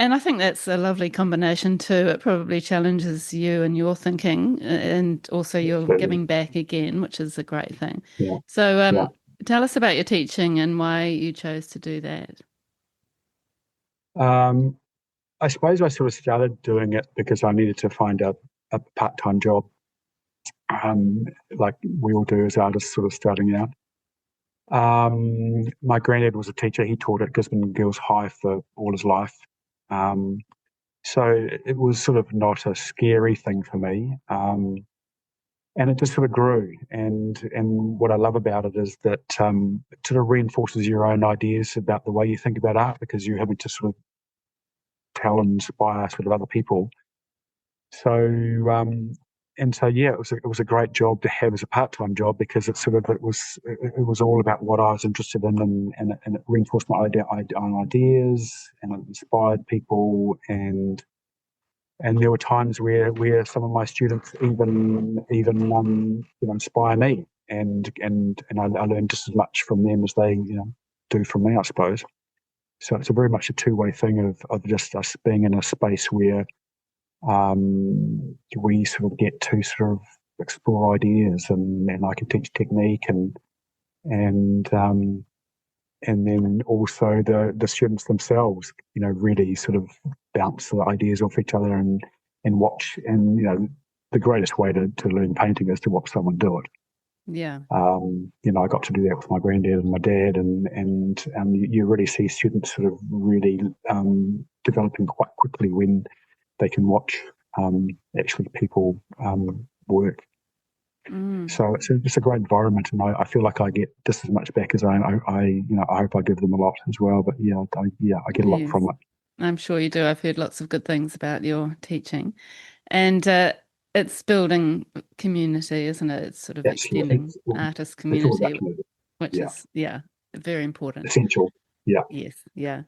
And I think that's a lovely combination too. It probably challenges you and your thinking, and also you're giving back again, which is a great thing. Yeah. So tell us about your teaching and why you chose to do that. I suppose I sort of started doing it because I needed to find a part-time job, like we all do as artists sort of starting out. My granddad was a teacher. He taught at Gisborne Girls High for all his life. So it was sort of not a scary thing for me. And it just sort of grew. And what I love about it is that it sort of reinforces your own ideas about the way you think about art, because you're having to sort of tell and inspire sort of other people. So it was a great job to have as a part-time job, because it was all about what I was interested in, and it reinforced my own ideas, and it inspired people, and there were times where some of my students even inspire me, and I learned just as much from them as they do from me, I suppose. So it's a very much a two-way thing of just us being in a space where we sort of get to sort of explore ideas, and I can teach technique, and then also the students themselves, really sort of bounce the ideas off each other and watch. And the greatest way to learn painting is to watch someone do it. Yeah. I got to do that with my granddad and my dad, and you really see students sort of really developing quite quickly when they can watch actually people work. So it's a great environment, and I feel like I get just as much back as I hope I give them a lot as well. But I get a lot from it. I'm sure you do. I've heard lots of good things about your teaching, and it's building community, isn't it? It's sort of extending artist community, which is very important. Essential. Yeah. Yes. Yeah.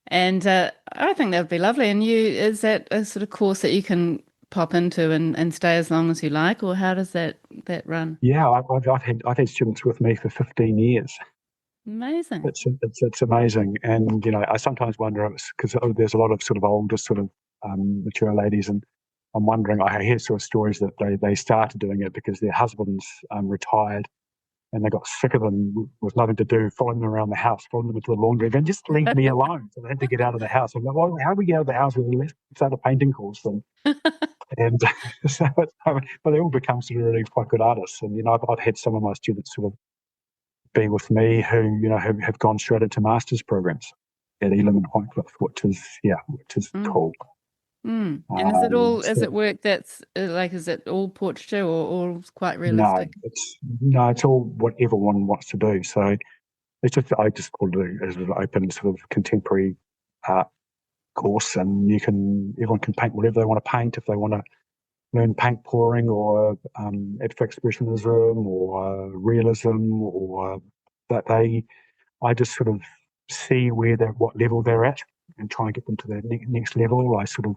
And I think that would be lovely. And is that a sort of course that you can pop into and stay as long as you like, or how does that run? Yeah, I've had students with me for 15 years. Amazing. It's amazing, and I sometimes wonder, because there's a lot of sort of older sort of mature ladies, and I'm wondering, I hear sort of stories that they started doing it because their husbands retired, and they got sick of them with nothing to do, following them around the house, following them into the laundry, and just leave me alone. So they had to get out of the house. I'm like, well, how do we get out of the house? We start a painting course, and so, but they all become sort of really quite good artists. And I've had some of my students sort of be with me who have gone straight into master's programs at Elam and Whitecliffe, which is cool. And is it work that's is it all portraiture or quite realistic? It's all what everyone wants to do. So it's just, I just call it as an open sort of contemporary art course, and everyone can paint whatever they want to paint. If they want to learn paint pouring or abstract expressionism or realism, or that I just sort of see what level they're at and try and get them to the next level. I sort of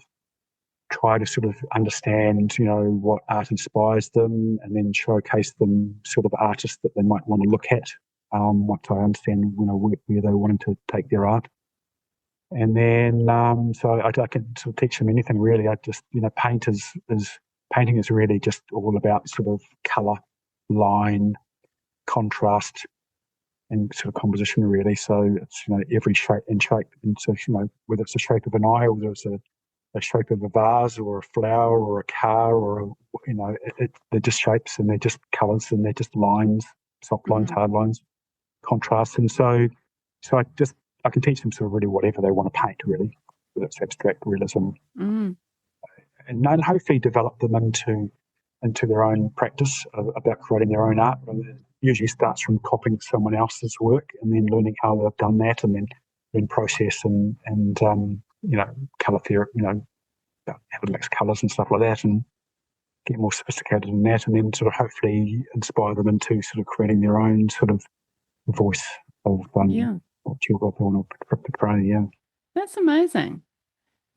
try to sort of understand, what art inspires them, and then showcase them sort of artists that they might want to look at. Once I understand, where they're wanting to take their art. And then, so I can sort of teach them anything really. I just, painting is really just all about sort of colour, line, contrast, and sort of composition really. So it's, every shape. And so, whether it's the shape of an eye, or whether it's a shape of a vase or a flower or a car, or, they're just shapes, and they're just colours, and they're just lines, soft lines, hard lines, contrast. And so I can teach them sort of really whatever they want to paint, really, whether it's abstract, realism, and hopefully develop them into their own practice about creating their own art. And it usually starts from copying someone else's work and then learning how they've done that, and then process and colour theory, how to mix colours and stuff like that, and get more sophisticated in that, and then sort of hopefully inspire them into sort of creating their own sort of voice of what you want to portray. Yeah, That's amazing.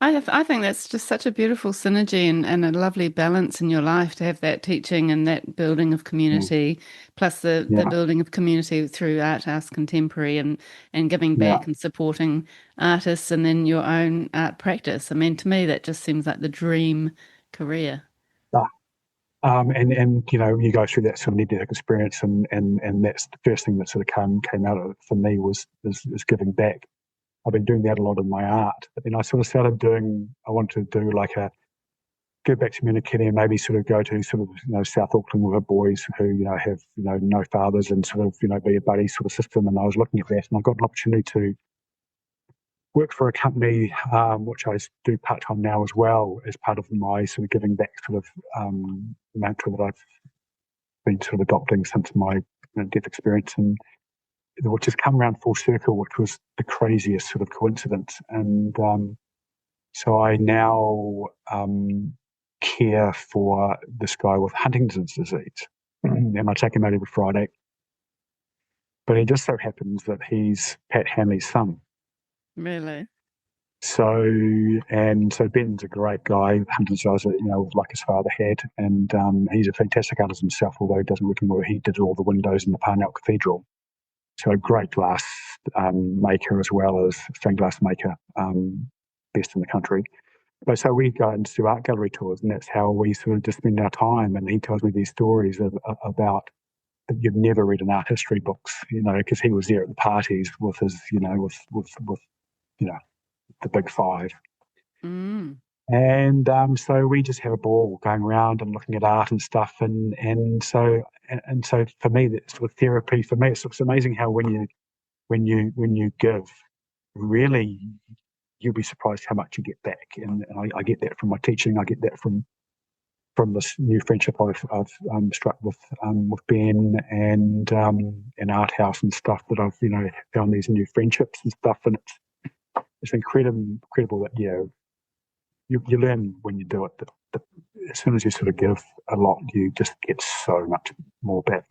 I think that's just such a beautiful synergy and a lovely balance in your life to have that teaching and that building of community, plus the building of community through Art House Contemporary and giving back and supporting artists, and then your own art practice. I mean, to me, that just seems like the dream career. And you go through that sort of near-death experience, and that's the first thing that sort of came out of it for me was giving back. I've been doing that a lot in my art, but then I sort of started I wanted to do like give back to community, and maybe sort of go to sort of, South Auckland with boys who, have, no fathers, and sort of, be a buddy sort of system. And I was looking at that, and I got an opportunity to work for a company, which I do part-time now as well, as part of my sort of giving back sort of mantra that I've been sort of adopting since my death experience, and which has come around full circle, which was the craziest sort of coincidence. And so I now care for this guy with Huntington's disease, and I take him out every Friday. But it just so happens that he's Pat Hanley's son. Really? So Ben's a great guy. Huntington's disease, like his father had, and he's a fantastic artist himself, although he doesn't work anymore. He did all the windows in the Parnell Cathedral. So a great glass maker as well as stained glass maker, best in the country. But so we go and do art gallery tours, and that's how we sort of just spend our time. And he tells me these stories about that you've never read in art history books, because he was there at the parties with his, with the big five. Mm. And so we just have a ball going around and looking at art and stuff, and so for me, that's sort of therapy. For me, it's amazing how when you give, really, you'll be surprised how much you get back. And I get that from my teaching. I get that from this new friendship I've struck with Ben and Art House and stuff, that I've found these new friendships and stuff, and it's incredible that you learn when you do it that as soon as you sort of give a lot, you just get so much more back.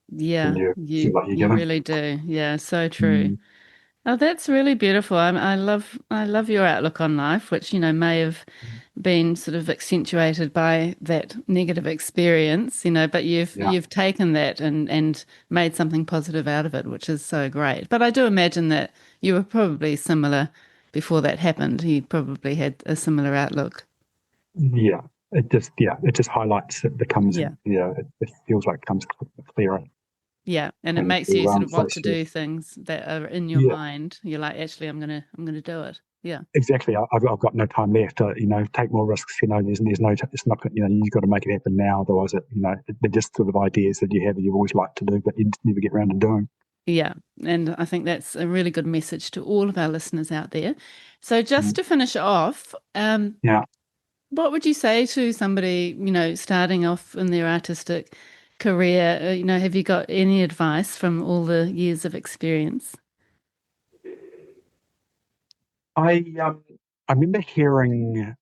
Yeah, you really do. Yeah, so true. Oh, that's really beautiful. I love your outlook on life, which, may have been sort of accentuated by that negative experience, but you've taken that and made something positive out of it, which is so great. But I do imagine that you were probably similar before that happened. You probably had a similar outlook. Yeah. It just highlights. It becomes, Yeah. it feels like it comes clearer. Yeah, and it makes you sort of want to So do things that are in your mind. You're like, actually, I'm gonna do it. Yeah. exactly. I've got no time left. Take more risks. There's no. It's not. You've got to make it happen now. Otherwise, they're just sort of ideas that you've always liked to do, but you never get around to doing. Yeah, and I think that's a really good message to all of our listeners out there. So just to finish off, Yeah. what would you say to somebody, starting off in their artistic career? Have you got any advice from all the years of experience? I I remember hearing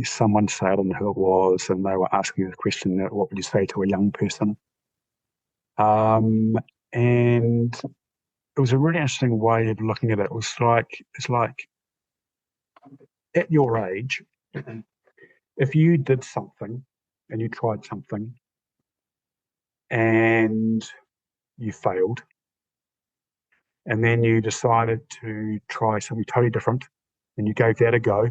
someone say, I don't know who it was, and they were asking the question, what would you say to a young person? And it was a really interesting way of looking at it. It's like at your age, if you did something and you tried something and you failed, and then you decided to try something totally different, and you gave that a go,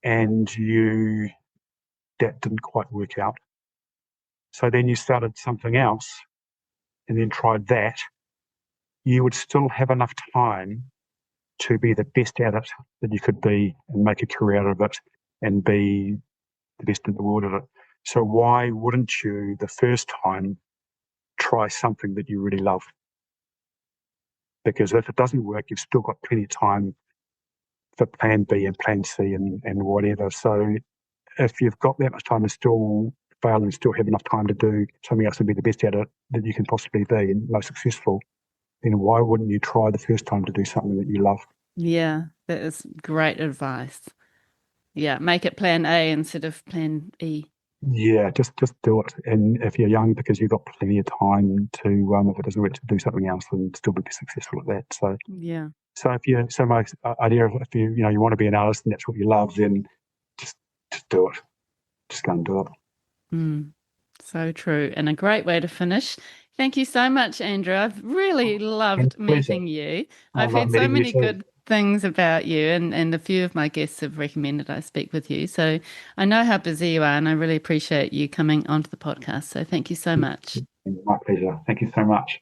and that didn't quite work out. So then you started something else and then tried that, you would still have enough time to be the best at it that you could be and make a career out of it and be the best in the world at it. So why wouldn't you the first time try something that you really love? Because if it doesn't work, you've still got plenty of time for plan B and plan C and whatever. So if you've got that much time and still fail and still have enough time to do something else and be the best at it that you can possibly be and most successful, then why wouldn't you try the first time to do something that you love? Yeah, that is great advice. Yeah, make it plan A instead of plan E. Yeah, just do it. And if you're young, because you've got plenty of time to, if it doesn't work, to do something else and still be successful at that. So, Yeah. so my idea of if you want to be an artist and that's what you love, then just just do it. Just go and do it. Mm, so true. And a great way to finish. Thank you so much, Andrew. I've really And loved pleasure. meeting you. I I've love heard so meeting you many too. good things about you, and a few of my guests have recommended I speak with you. So I know how busy you are, and I really appreciate you coming onto the podcast. So thank you so much. My pleasure. Thank you so much.